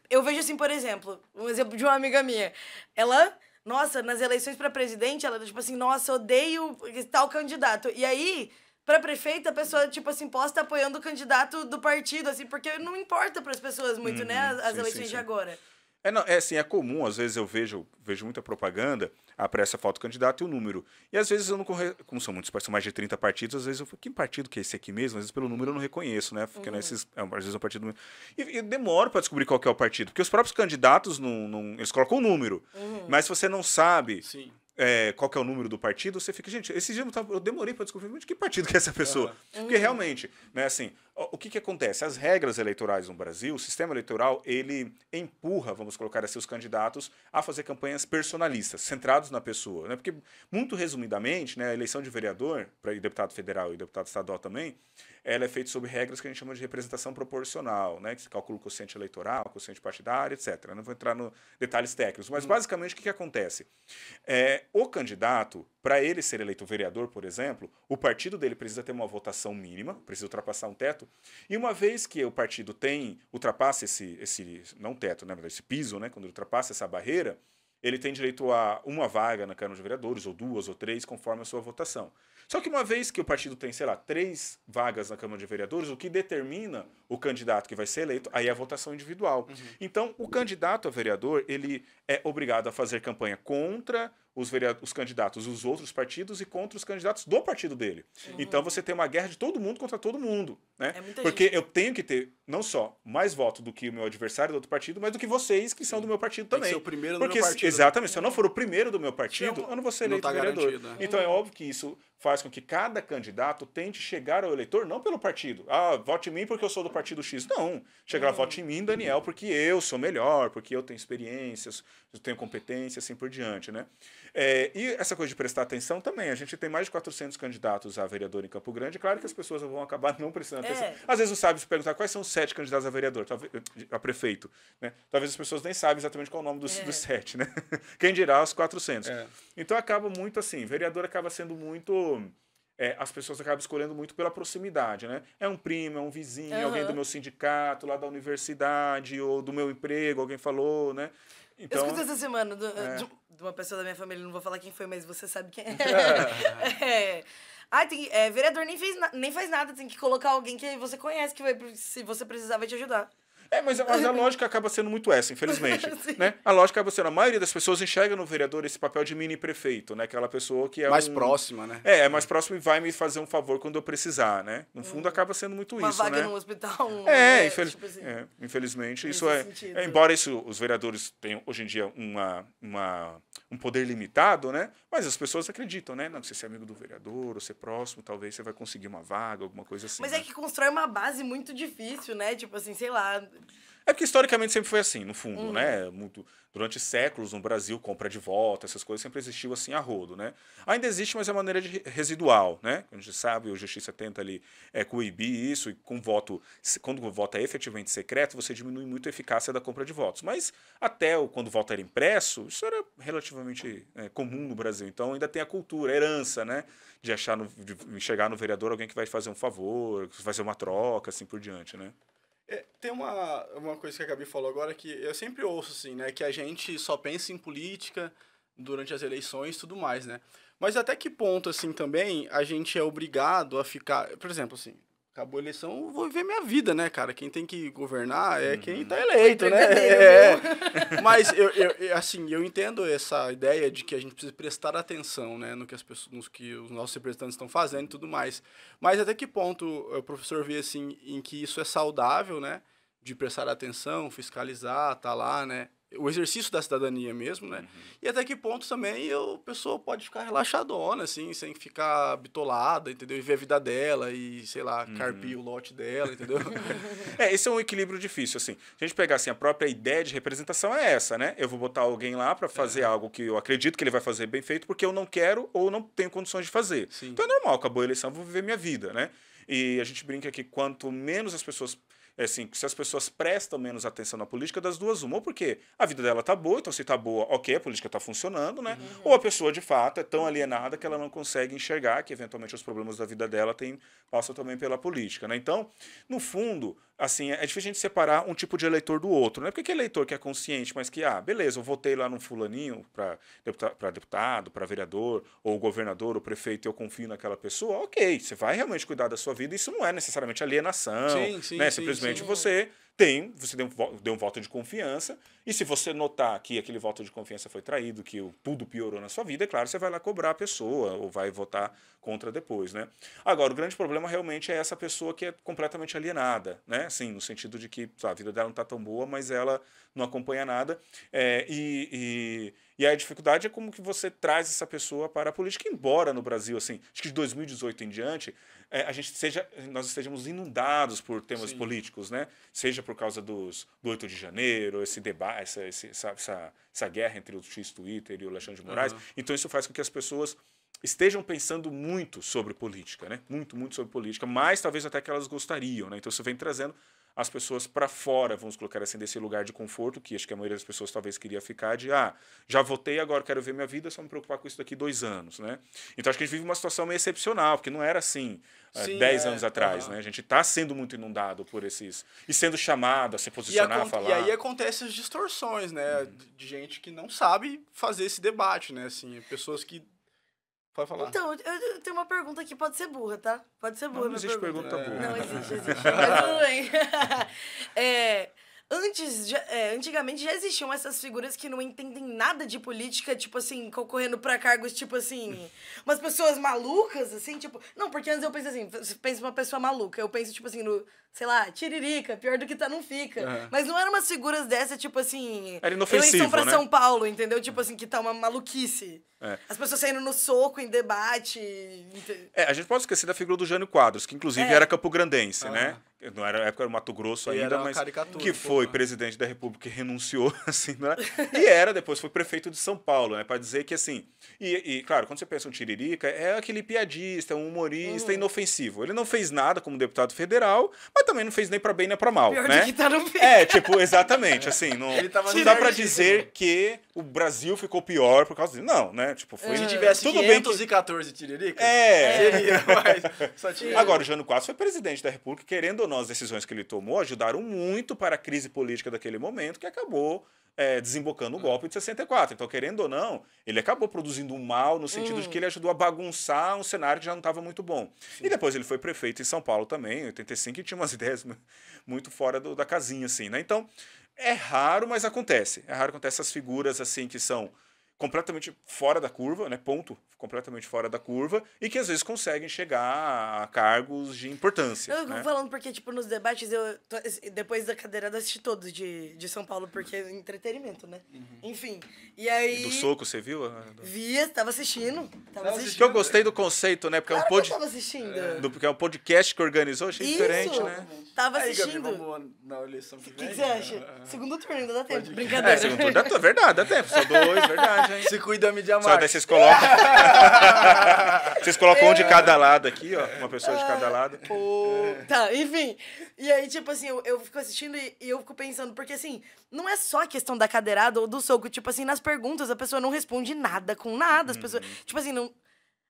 Eu vejo assim, por exemplo, um exemplo de uma amiga minha. Ela, nossa, nas eleições para presidente, ela, tipo assim, nossa, odeio tal candidato. E aí, para prefeita, a pessoa, tipo assim, posta apoiando o candidato do partido, assim, porque não importa para as pessoas muito, né, as eleições de agora. É comum, às vezes eu vejo muita propaganda, aparece a foto do candidato e o número. E às vezes eu não como são muitos, são mais de 30 partidos, às vezes eu falo, que partido que é esse aqui mesmo? Às vezes pelo número eu não reconheço, né? Porque às vezes é um partido... E demora para descobrir qual que é o partido, porque os próprios candidatos, eles colocam o número. Mas se você não sabe... qual que é o número do partido, você fica, gente, esse dia eu demorei para descobrir de que partido que é essa pessoa. Porque realmente, né, assim, o que acontece? As regras eleitorais no Brasil, o sistema eleitoral, ele empurra, vamos colocar assim, os candidatos a fazer campanhas personalistas, centrados na pessoa. Né? Porque, muito resumidamente, né, a eleição de vereador, para deputado federal e deputado estadual também, ela é feita sob regras que a gente chama de representação proporcional, né, que se calcula o quociente eleitoral, o quociente partidário, etc. Eu não vou entrar nos detalhes técnicos, mas basicamente o que acontece? O candidato, para ele ser eleito vereador, por exemplo, o partido dele precisa ter uma votação mínima, precisa ultrapassar um teto, e uma vez que o partido ultrapassa esse não teto, né, mas esse piso, né, quando ele ultrapassa essa barreira, ele tem direito a uma vaga na Câmara de Vereadores, ou 2 ou 3, conforme a sua votação. Só que uma vez que o partido tem, sei lá, 3 vagas na Câmara de Vereadores, o que determina o candidato que vai ser eleito, aí é a votação individual. Então, o candidato a vereador, ele é obrigado a fazer campanha contra os candidatos dos outros partidos e contra os candidatos do partido dele. Então, você tem uma guerra de todo mundo contra todo mundo, né? Porque eu tenho que ter, não só mais voto do que o meu adversário do outro partido, mas do que vocês, que são do meu partido também. Tem que ser o primeiro do meu partido. Exatamente. Se eu não for o primeiro do meu partido, eu não vou ser eleito vereador. Garantido, né? Então, é óbvio que isso faz com que cada candidato tente chegar ao eleitor não pelo partido. Ah, vote em mim porque eu sou do partido X. Não. Chegar, vote em mim, Daniel, porque eu sou melhor, porque eu tenho experiências, eu tenho competência, assim por diante, né? E essa coisa de prestar atenção também. A gente tem mais de 400 candidatos a vereador em Campo Grande. Claro que as pessoas vão acabar não prestando atenção. Às vezes não sabe se perguntar quais são os 7 candidatos a vereador, a prefeito, né? Talvez as pessoas nem sabem exatamente qual é o nome dos 7, né? Quem dirá os 400. Então acaba muito assim, vereador acaba sendo muito... as pessoas acabam escolhendo muito pela proximidade, né? É um primo, é um vizinho, alguém do meu sindicato, lá da universidade, ou do meu emprego, alguém falou, né? Então, eu escutei essa semana de uma pessoa da minha família, não vou falar quem foi, mas você sabe quem é. Vereador nem faz nada, tem que colocar alguém que você conhece, que vai, se você precisar, vai te ajudar. Mas a lógica acaba sendo muito essa, infelizmente. Né? A lógica acaba sendo, a maioria das pessoas enxerga no vereador esse papel de mini-prefeito, né? Aquela pessoa que é mais próxima, né? É mais próxima e vai me fazer um favor quando eu precisar, né? No fundo, acaba sendo muito uma isso, vaga né? no hospital. Tipo assim, infelizmente, isso sentido. Embora os vereadores tenham, hoje em dia, um poder limitado, né? Mas as pessoas acreditam, né? Não, se você é amigo do vereador, ou ser próximo, talvez você vai conseguir uma vaga, alguma coisa assim. Mas né? é que constrói uma base muito difícil, né? Tipo assim, sei lá... É porque historicamente sempre foi assim, no fundo, né? Durante séculos no Brasil, compra de voto, essas coisas sempre existiu assim a rodo, né? Ainda existe, mas é maneira residual, né? A gente sabe, a justiça tenta ali coibir isso, e com voto, quando o voto é efetivamente secreto, você diminui muito a eficácia da compra de votos. Mas até quando o voto era impresso, isso era relativamente comum no Brasil. Então ainda tem a cultura, a herança, né? De enxergar no vereador alguém que vai fazer um favor, que vai fazer uma troca, assim por diante, né? Tem uma coisa que a Gabi falou agora que eu sempre ouço, assim, né? Que a gente só pensa em política durante as eleições e tudo mais, né? Mas até que ponto, assim, também a gente é obrigado a ficar... Por exemplo, assim, acabou a eleição, eu vou viver minha vida, né, cara? Quem tem que governar é quem tá eleito, né? Mas, eu entendo essa ideia de que a gente precisa prestar atenção, né? No que os nossos representantes estão fazendo e tudo mais. Mas até que ponto o professor vê, assim, em que isso é saudável, né? De prestar atenção, fiscalizar, tá lá, né? O exercício da cidadania mesmo, né? E até que ponto também a pessoa pode ficar relaxadona, assim, sem ficar bitolada, entendeu? E ver a vida dela e, sei lá, carpir o lote dela, entendeu? Esse é um equilíbrio difícil, assim. Se a gente pegar, assim, a própria ideia de representação é essa, né? Eu vou botar alguém lá para fazer algo que eu acredito que ele vai fazer bem feito porque eu não quero ou não tenho condições de fazer. Sim. Então é normal, acabou a eleição, eu vou viver minha vida, né? E a gente brinca que quanto menos as pessoas... Assim, se as pessoas prestam menos atenção na política, das duas, uma. Ou porque a vida dela tá boa, então se tá boa, ok, a política tá funcionando, né? Ou a pessoa, de fato, é tão alienada que ela não consegue enxergar que, eventualmente, os problemas da vida dela passam também pela política, né? Então, no fundo, assim, é difícil a gente separar um tipo de eleitor do outro, né? Porque que eleitor que é consciente, mas que, beleza, eu votei lá num fulaninho para deputado, para vereador, ou governador, ou prefeito, e eu confio naquela pessoa, ok, você vai realmente cuidar da sua vida, isso não é necessariamente alienação, né? Simplesmente você deu um voto de confiança, e se você notar que aquele voto de confiança foi traído, que tudo piorou na sua vida, é claro, você vai lá cobrar a pessoa, ou vai votar contra depois, né? Agora, o grande problema realmente é essa pessoa que é completamente alienada, né? Assim, no sentido de que a vida dela não está tão boa, mas ela não acompanha nada, e a dificuldade é como que você traz essa pessoa para a política, embora no Brasil, assim, acho que de 2018 em diante, nós estejamos inundados por temas políticos, né? Seja por causa do 8 de janeiro, esse debate, essa guerra entre o X-Twitter e o Alexandre de Moraes. Então isso faz com que as pessoas estejam pensando muito sobre política, né? Muito, muito sobre política, mais talvez até que elas gostariam, né? Então isso vem trazendo as pessoas para fora, vamos colocar assim, desse lugar de conforto, que acho que a maioria das pessoas talvez queria ficar, de já votei, agora quero ver minha vida, só me preocupar com isso daqui 2 anos, né? Então acho que a gente vive uma situação meio excepcional, porque não era assim 10 anos atrás, né? A gente está sendo muito inundado por esses... E sendo chamado a se posicionar, a falar... E aí acontecem as distorções, né? De gente que não sabe fazer esse debate, né? Assim, pessoas que... Pode falar. Então, eu tenho uma pergunta que pode ser burra, tá? Pode ser burra, Não existe pergunta burra. Não existe. Mas tudo bem. Antigamente já existiam essas figuras que não entendem nada de política, tipo assim, concorrendo pra cargos, tipo assim, umas pessoas malucas, assim, tipo... Não, porque antes eu penso assim, você pensa uma pessoa maluca, eu penso, tipo assim, no, sei lá, Tiririca, pior do que tá, não fica. Mas não eram umas figuras dessa, tipo assim... Era inofensivo, eleição pra né? São Paulo, entendeu? Tipo assim, que tá uma maluquice. As pessoas saindo no soco, em debate... A gente pode esquecer da figura do Jânio Quadros, que inclusive era campograndense, né? Não era, na época era Mato Grosso ainda, era uma mas caricatura, que foi presidente da República e renunciou, assim, né? E depois foi prefeito de São Paulo, né? Para dizer que, assim... E, claro, quando você pensa um Tiririca, é aquele piadista, um humorista inofensivo. Ele não fez nada como deputado federal, mas também não fez nem para bem nem para mal, pior né? do que tá, não fica. Tipo, exatamente, assim, não dá para dizer que o Brasil ficou pior por causa disso. Não, né? Tipo, foi... Se tivesse tudo 514 Tiriricas, seria, mas só tinha... Agora, o Jânio Quadros foi presidente da República, querendo ou não, as decisões que ele tomou ajudaram muito para a crise política daquele momento, que acabou desembocando o golpe de 64. Então, querendo ou não, ele acabou produzindo um mal no sentido de que ele ajudou a bagunçar um cenário que já não estava muito bom. Sim. E depois ele foi prefeito em São Paulo também, em 85, e tinha umas ideias muito fora da casinha, assim, né? Então, é raro, mas acontece. É raro acontecer essas figuras, assim, que são completamente fora da curva, né? Ponto. Completamente fora da curva, e que às vezes conseguem chegar a cargos de importância. Eu tô falando porque, tipo, nos debates, depois da cadeirada, eu assisti todos de São Paulo, porque é entretenimento, né? Enfim. E aí. E do soco, você viu? Via, tava assistindo. Que eu gostei do conceito, né? Porque claro que eu tava assistindo. Porque é um podcast que organizou, achei diferente, né? Tava Aí, assistindo. Gabi, vamos na eleição que vem? O que você acha? Segundo turno, ainda dá tempo. Brincadeira. Segundo turno dá tempo. Verdade, dá tempo. Só 2, verdade, hein? Se cuida, mídia Só daí vocês colocam... Vocês colocam um de cada lado aqui, ó. Uma pessoa de cada lado. Tá, enfim. E aí, tipo assim, eu fico assistindo e eu fico pensando, porque assim, não é só a questão da cadeirada ou do soco. Tipo assim, nas perguntas a pessoa não responde nada com nada. As pessoas, tipo assim, não...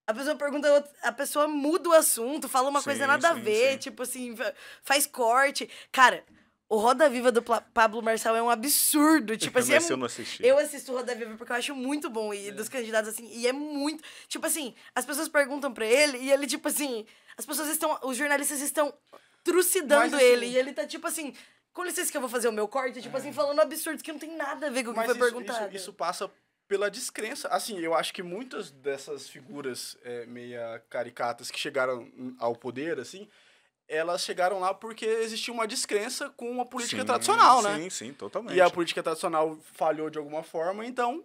A pessoa pergunta, a pessoa muda o assunto, fala uma coisa nada a ver, tipo assim, faz corte. Cara... O Roda Viva do Pablo Marçal é um absurdo. Tipo assim, eu não assisti. Eu assisto o Roda Viva porque eu acho muito bom. E dos candidatos, assim, e é muito... Tipo assim, as pessoas perguntam pra ele e ele, tipo assim... As pessoas estão... Os jornalistas estão trucidando ele. E ele tá, tipo assim... Com licença que eu vou fazer o meu corte. Tipo assim, falando absurdos que não tem nada a ver com o que foi perguntado. Isso passa pela descrença. Assim, eu acho que muitas dessas figuras meia caricatas que chegaram ao poder, assim... Elas chegaram lá porque existia uma descrença com a política tradicional, né? Sim, totalmente. E a política tradicional falhou de alguma forma, então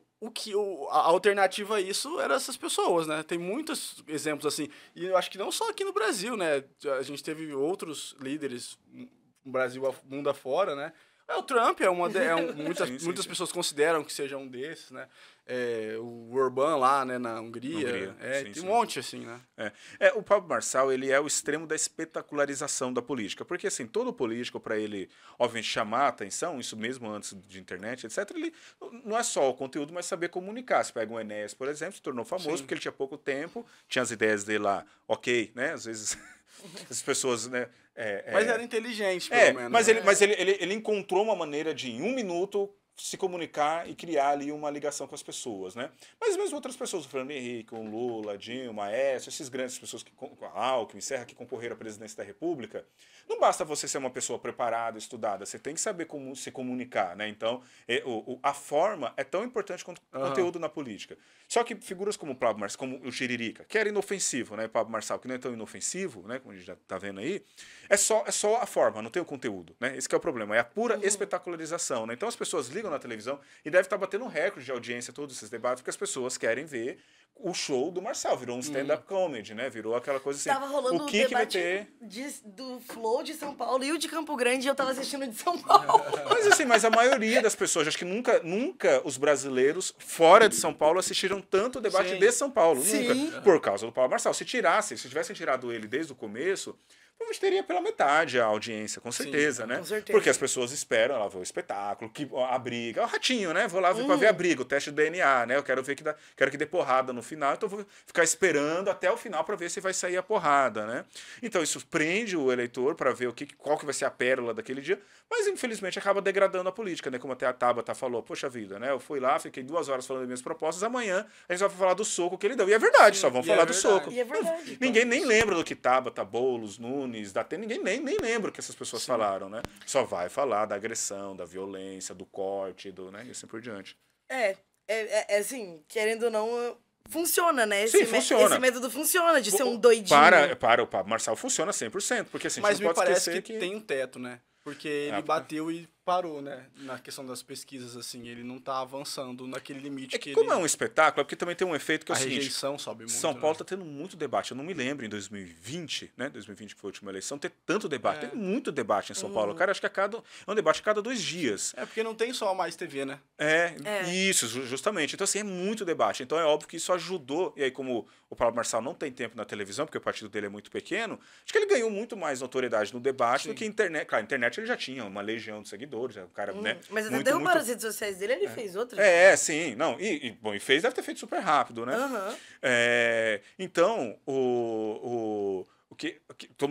a alternativa a isso eram essas pessoas, né? Tem muitos exemplos assim. E eu acho que não só aqui no Brasil, né? A gente teve outros líderes no Brasil, mundo afora, né? O Trump muitas pessoas consideram que seja um desses, né? O Orbán lá, né, na Hungria. Tem um monte, assim, né? O Pablo Marçal, ele é o extremo da espetacularização da política. Porque, assim, todo político, para ele, obviamente, chamar a atenção, isso mesmo antes de internet, etc., ele não é só o conteúdo, mas saber comunicar. Você pega o Enéas, por exemplo, se tornou famoso porque ele tinha pouco tempo, tinha as ideias dele lá, ok, né? Às vezes... As pessoas, né? Mas era inteligente, pelo menos. Mas ele encontrou uma maneira de, em 1 minuto, se comunicar e criar ali uma ligação com as pessoas, né? Mas mesmo outras pessoas, o Fernando Henrique, o Lula, Dilma, Aécio, esses grandes pessoas, a Alckmin, Serra, que concorreram à presidência da República, não basta você ser uma pessoa preparada, estudada, você tem que saber como se comunicar, né? Então, a forma é tão importante quanto o conteúdo na política. Só que figuras como o Pablo Marçal, como o Tiririca, que era inofensivo, né? Pablo Marçal, que não é tão inofensivo, né? Como a gente já está vendo aí, é só a forma, não tem o conteúdo, né? Esse que é o problema, é a pura espetacularização, né? Então as pessoas ligam na televisão e deve estar batendo um recorde de audiência todos esses debates, porque as pessoas querem ver o show do Marçal, virou um stand-up comedy, né? Virou aquela coisa assim. Tava rolando o que vai debate ter... do Flow de São Paulo e o de Campo Grande, e eu tava assistindo de São Paulo. Mas a maioria das pessoas, acho que nunca os brasileiros fora de São Paulo assistiram tanto o debate de São Paulo, nunca, por causa do Pablo Marçal. Se tivessem tirado ele desde o começo, provavelmente teria pela metade a audiência, com certeza, né? com certeza. Porque as pessoas esperam, ela vê o espetáculo, a briga, o ratinho, né? Vou lá pra ver a briga, o teste do DNA, né? Eu quero ver quero que dê porrada no final, então eu vou ficar esperando até o final para ver se vai sair a porrada, né? Então isso prende o eleitor para ver qual que vai ser a pérola daquele dia, mas infelizmente acaba degradando a política, né? Como até a Tabata falou, poxa vida, né? Eu fui lá, fiquei 2 horas falando das minhas propostas, amanhã a gente vai falar do soco que ele deu. E é verdade, só vão falar do soco. E é verdade. Ninguém nem lembra do que Tabata, Boulos, Nunes, ninguém nem lembra o que essas pessoas falaram, né? Só vai falar da agressão, da violência, do corte, né? E assim por diante. É assim, querendo ou não, funciona, né? Sim, funciona. Esse método funciona de ser um doidinho. Para o Pablo Marçal funciona 100%, porque assim, mas a gente não me pode parece esquecer que tem um teto, né? Porque ele bateu e parou, né? Na questão das pesquisas, assim, ele não tá avançando naquele limite que como ele... é um espetáculo, é porque também tem um efeito que é o seguinte... A rejeição sobe muito, São Paulo né? tá tendo muito debate. Eu não me lembro em 2020, né? 2020 que foi a última eleição, ter tanto debate. Tem muito debate em São Paulo. Cara, acho que é um debate a cada 2 dias. É porque não tem só a Mais TV, né? Isso, justamente. Então, assim, é muito debate. Então, é óbvio que isso ajudou. E aí, como o Pablo Marçal não tem tempo na televisão, porque o partido dele é muito pequeno, acho que ele ganhou muito mais notoriedade no debate do que a internet. Claro, a internet ele já tinha uma legião de seguidores. O cara, né? Mas até derrubaram as redes sociais dele, ele fez outras. Sim. Não, e deve ter feito super rápido, né? Então, como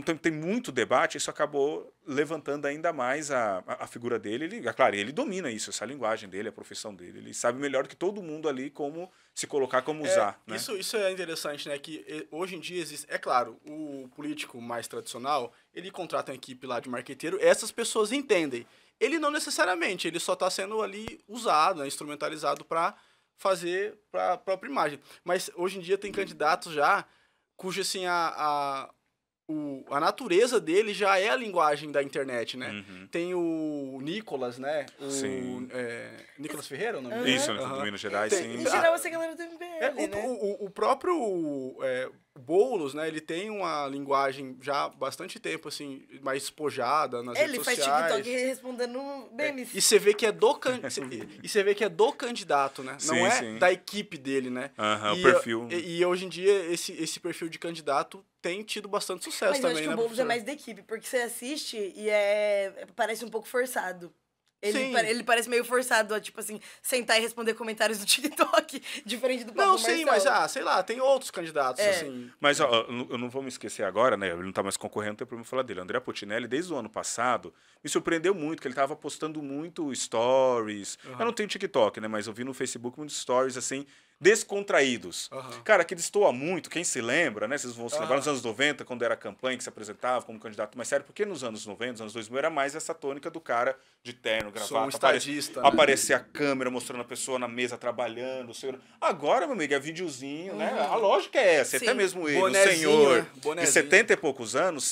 tem muito debate, isso acabou levantando ainda mais a figura dele. Claro, ele domina isso, essa linguagem dele, a profissão dele. Ele sabe melhor do que todo mundo ali como se colocar, como usar. Né? Isso é interessante, né? Que hoje em dia existe... É claro, o político mais tradicional, ele contrata uma equipe lá de marqueteiro, essas pessoas entendem. Ele não necessariamente, ele só está sendo ali usado, né, instrumentalizado para fazer para a própria imagem. Mas hoje em dia tem candidatos já cujo assim, a natureza dele já é a linguagem da internet, né? Tem o Nicolas, né? Nicolas Ferreira, o nome dele? Isso, do Minas Gerais, sim. Em geral, essa galera do MBL, né? O próprio Boulos, né? Ele tem uma linguagem já há bastante tempo, assim, mais espojada nas redes sociais. Ele faz TikTok respondendo memes. E você vê que é do candidato, né? Sim, não é sim. da equipe dele, né? O perfil. E hoje em dia, esse perfil de candidato tem tido bastante sucesso também, né? Mas eu acho que o Boulos é mais da equipe, porque você assiste e parece um pouco forçado. Ele parece meio forçado a, tipo assim, sentar e responder comentários do TikTok, diferente do Pablo Marçal. Não, sim, mas, sei lá, tem outros candidatos, assim. Mas, ó, eu não vou me esquecer agora, né? Ele não tá mais concorrendo, não tem problema falar dele. André Putinelli, desde o ano passado, me surpreendeu muito, que ele tava postando muito stories. Eu não tenho TikTok, né? Mas eu vi no Facebook muitos stories, assim, descontraídos. Cara, que destoa muito, quem se lembra, né? Vocês vão se lembrar nos anos 90, quando era a campanha, que se apresentava como candidato mais sério, porque nos anos 90, nos anos 2000, era mais essa tônica do cara de terno, gravata, aparecer a câmera mostrando a pessoa na mesa trabalhando. Agora, meu amigo, é videozinho, né? A lógica é essa, até mesmo ele, o senhor de 70 e poucos anos,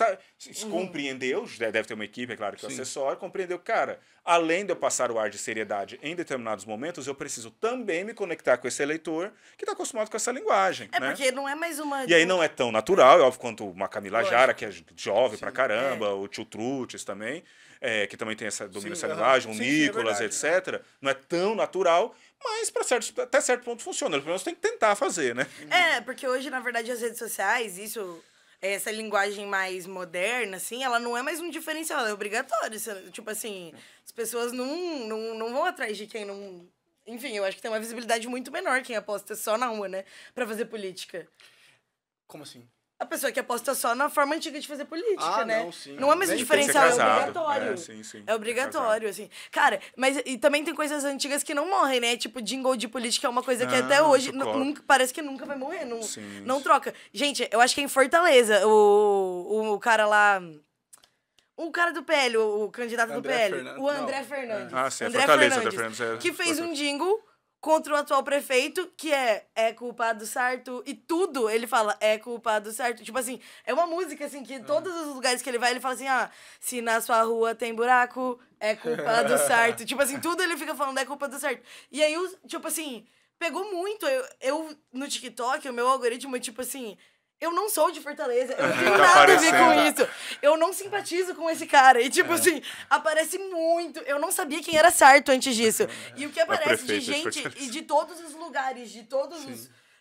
compreendeu, deve ter uma equipe, é claro, que o assessor, compreendeu, cara, além de eu passar o ar de seriedade em determinados momentos, eu preciso também me conectar com esse eleitor que está acostumado com essa linguagem. É, né? Porque não é mais uma... E aí não é tão natural, é óbvio, quanto uma Camila Jara, que é jovem pra caramba, o Tio Trutes também, que também tem domina essa linguagem, o Nicolas, etc. Não é tão natural, mas até certo ponto funciona. Pelo menos tem que tentar fazer, né? Porque hoje, na verdade, as redes sociais, essa linguagem mais moderna, assim, ela não é mais um diferencial, é obrigatório. Tipo assim, as pessoas não vão atrás de quem não... Enfim, eu acho que tem uma visibilidade muito menor quem aposta só na uma, né? Pra fazer política. Como assim? A pessoa que aposta só na forma antiga de fazer política, né? Não, sim. Não é mais um diferencial, é obrigatório. Sim. É obrigatório, assim. Cara, mas e também tem coisas antigas que não morrem, né? Tipo, jingle de política é uma coisa que até hoje parece que nunca vai morrer. Não troca. Gente, eu acho que é em Fortaleza, o cara lá... O cara do PL, o candidato do PL. O André Fernandes. Sim, André Fernandes, que fez um jingle contra o atual prefeito, que é culpa do Sarto, e tudo ele fala, é culpa do Sarto. Tipo assim, é uma música, assim, que todos os lugares que ele vai, ele fala assim, se na sua rua tem buraco, é culpa do Sarto. Tipo assim, tudo ele fica falando, é culpa do Sarto. E aí, tipo assim, pegou muito. Eu no TikTok, o meu algoritmo, tipo assim... Eu não sou de Fortaleza, eu não tenho nada a ver com isso. Eu não simpatizo com esse cara. E, tipo assim, aparece muito. Eu não sabia quem era Sarto antes disso. E o que aparece de gente e de todos os lugares,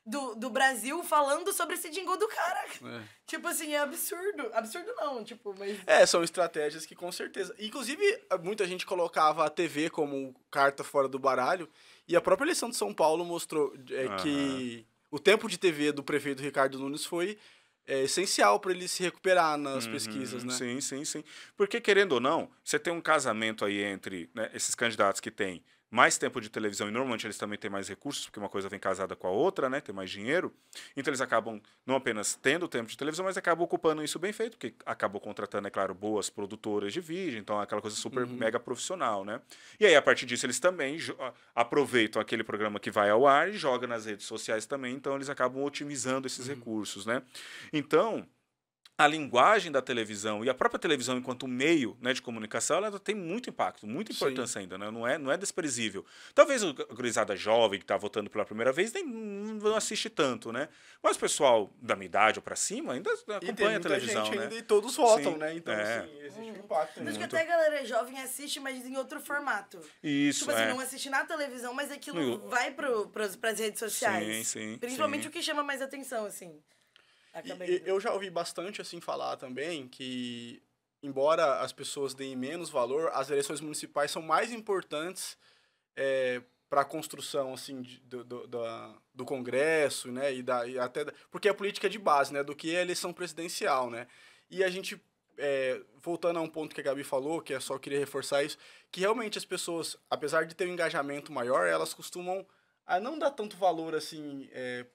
do Brasil falando sobre esse jingle do cara. É. Tipo assim, é absurdo. Absurdo não, tipo, mas... São estratégias que com certeza... Inclusive, muita gente colocava a TV como carta fora do baralho, e a própria eleição de São Paulo mostrou que o tempo de TV do prefeito Ricardo Nunes foi essencial para ele se recuperar nas pesquisas, né? Sim. Porque, querendo ou não, você tem um casamento aí entre, né, esses candidatos que têm mais tempo de televisão, e normalmente eles também têm mais recursos, porque uma coisa vem casada com a outra, né? Tem mais dinheiro. Então eles acabam não apenas tendo tempo de televisão, mas acabam ocupando isso bem feito, porque acabam contratando, é claro, boas produtoras de vídeo, então é aquela coisa super mega profissional, né? E aí, a partir disso, eles também aproveitam aquele programa que vai ao ar e jogam nas redes sociais também, então eles acabam otimizando esses recursos, né? Então, a linguagem da televisão e a própria televisão enquanto meio, né, de comunicação, ela tem muito impacto, muita importância ainda, né? Não é desprezível. Talvez a gurizada jovem que está votando pela primeira vez não assiste tanto, né? Mas o pessoal da minha idade ou para cima ainda acompanha a televisão, gente né? ainda, e todos votam, Sim, né? Então, assim, existe um impacto. Acho que até a galera jovem assiste, mas em outro formato. Isso, tipo assim, não assiste na televisão, mas aquilo No- vai pras redes sociais. Sim, Principalmente sim. o que chama mais atenção, assim. E eu já ouvi bastante assim falar também que, embora as pessoas deem menos valor, as eleições municipais são mais importantes para a construção assim do Congresso, né, porque é a política de base, né, do que a eleição presidencial, né. E a gente voltando a um ponto que a Gabi falou, que eu só queria reforçar isso, que realmente as pessoas, apesar de ter um engajamento maior, elas costumam não dar tanto valor assim.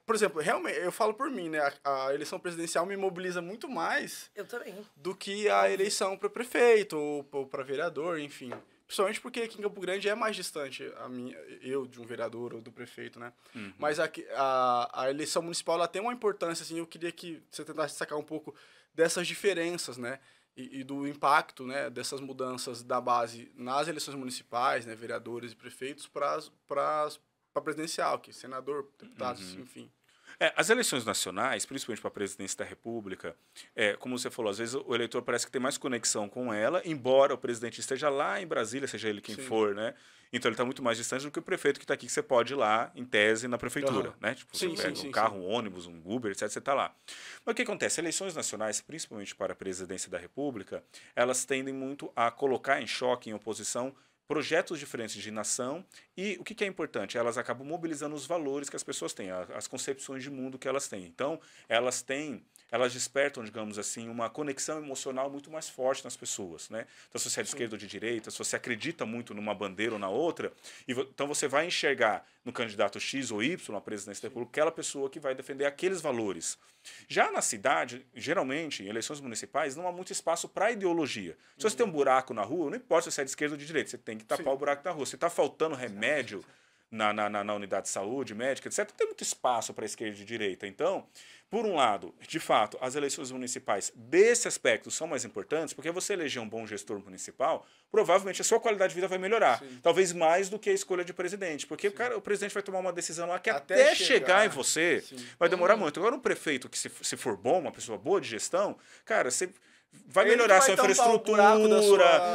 Por exemplo, realmente, eu falo por mim, né? A eleição presidencial me mobiliza muito mais Eu também. do que a eleição para prefeito ou para vereador, enfim. Principalmente porque aqui em Campo Grande é mais distante eu de um vereador ou do prefeito, né? Mas a eleição municipal ela tem uma importância, assim, eu queria que você tentasse sacar um pouco dessas diferenças, né? E do impacto, né, dessas mudanças da base nas eleições municipais, né, vereadores e prefeitos, para presidencial, que senador, deputados, enfim. As eleições nacionais, principalmente para a presidência da República, como você falou, às vezes o eleitor parece que tem mais conexão com ela, embora o presidente esteja lá em Brasília, seja ele quem for, né? Então ele está muito mais distante do que o prefeito que está aqui, que você pode ir lá, em tese, na prefeitura, né? Tipo, você pega um carro, um ônibus, um Uber, etc., você está lá. Mas o que acontece? Eleições nacionais, principalmente para a presidência da República, elas tendem muito a colocar em choque, em oposição, projetos diferentes de nação e o que é importante? Elas acabam mobilizando os valores que as pessoas têm, as concepções de mundo que elas têm. Então, elas despertam, digamos assim, uma conexão emocional muito mais forte nas pessoas, né? Então, se você é de esquerda ou de direita, se você acredita muito numa bandeira ou na outra, então você vai enxergar no candidato X ou Y, a presidência da República, aquela pessoa que vai defender aqueles valores. Já na cidade, geralmente, em eleições municipais, não há muito espaço para ideologia. Se você tem um buraco na rua, não importa se você é de esquerda ou de direita, você tem que tapar o buraco da rua. Se está faltando remédio na unidade de saúde, médica, etc., não tem muito espaço para esquerda e direita. Então, por um lado, de fato, as eleições municipais desse aspecto são mais importantes, porque você eleger um bom gestor municipal, provavelmente a sua qualidade de vida vai melhorar. Sim. Talvez mais do que a escolha de presidente. Porque o presidente vai tomar uma decisão lá que até chegar em você vai demorar muito. Agora, um prefeito que, se for bom, uma pessoa boa de gestão, cara, você vai melhorar a sua infraestrutura,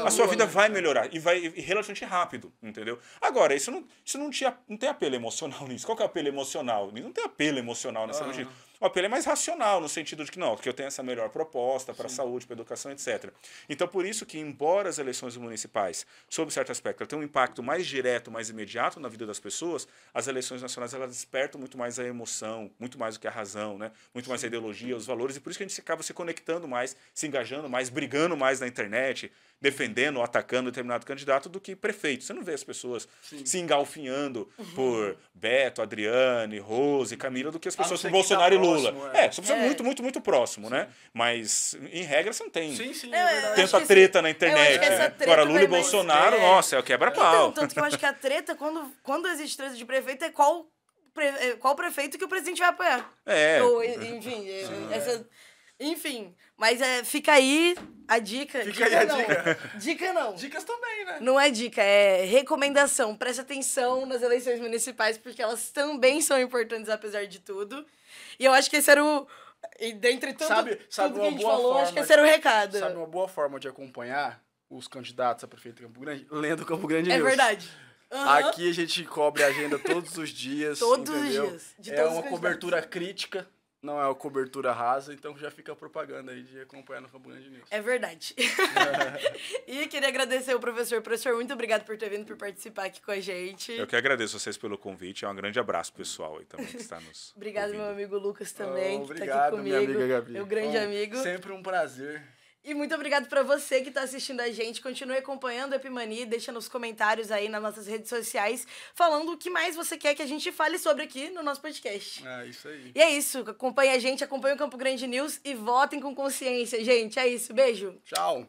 a sua vida vai melhorar e vai relativamente rápido, entendeu? Agora, isso não tem apelo emocional nisso. Qual que é o apelo emocional? Não tem apelo emocional nessa medida. O apelo é mais racional, no sentido de que não, que eu tenho essa melhor proposta para a saúde, para a educação, etc. Então, por isso que, embora as eleições municipais, sob certo aspecto, tenham um impacto mais direto, mais imediato na vida das pessoas, as eleições nacionais elas despertam muito mais a emoção, muito mais do que a razão, né? Muito mais a ideologia, os valores, e por isso que a gente acaba se conectando mais, se engajando mais, brigando mais na internet, defendendo ou atacando determinado candidato do que prefeito. Você não vê as pessoas se engalfinhando por Beto, Adriane, Rose, Camila, do que as pessoas por Bolsonaro e Lula. Só precisa muito, muito, muito próximo, né? Mas, em regra, você não tem tanta treta na internet. Agora, Lula e Bolsonaro, nossa, é o quebra-pau. Então, tanto que eu acho que a treta, quando existe treta de prefeito, é qual prefeito que o presidente vai apoiar. Ou, enfim, enfim, mas fica aí a dica. Dica não. Dicas também, né? Não é dica, é recomendação. Preste atenção nas eleições municipais, porque elas também são importantes, apesar de tudo. E eu acho que esse era e dentre tudo que a gente falou, acho que esse era o recado. Sabe uma boa forma de acompanhar os candidatos a prefeito de Campo Grande? Lendo Campo Grande News. É verdade. Aqui a gente cobre a agenda todos os dias. Todos entendeu? os dias. De É todos os uma candidatos. cobertura crítica, não é uma cobertura rasa, então já fica a propaganda aí de acompanhar no Campo Grande News. É verdade. E queria agradecer o professor. Professor, muito obrigado por ter vindo, por participar aqui com a gente. Eu que agradeço vocês pelo convite. É um grande abraço pessoal aí também que está nos Obrigado, ouvindo. meu amigo Lucas também, que tá Obrigado, aqui comigo. minha amiga Gabi. Meu grande Bom, amigo. Sempre um prazer. E muito obrigado pra você que tá assistindo a gente. Continue acompanhando o Epimania, deixa nos comentários aí nas nossas redes sociais, falando o que mais você quer que a gente fale sobre aqui no nosso podcast. É isso aí. E é isso, acompanha a gente, acompanha o Campo Grande News e votem com consciência, gente. É isso, beijo. Tchau.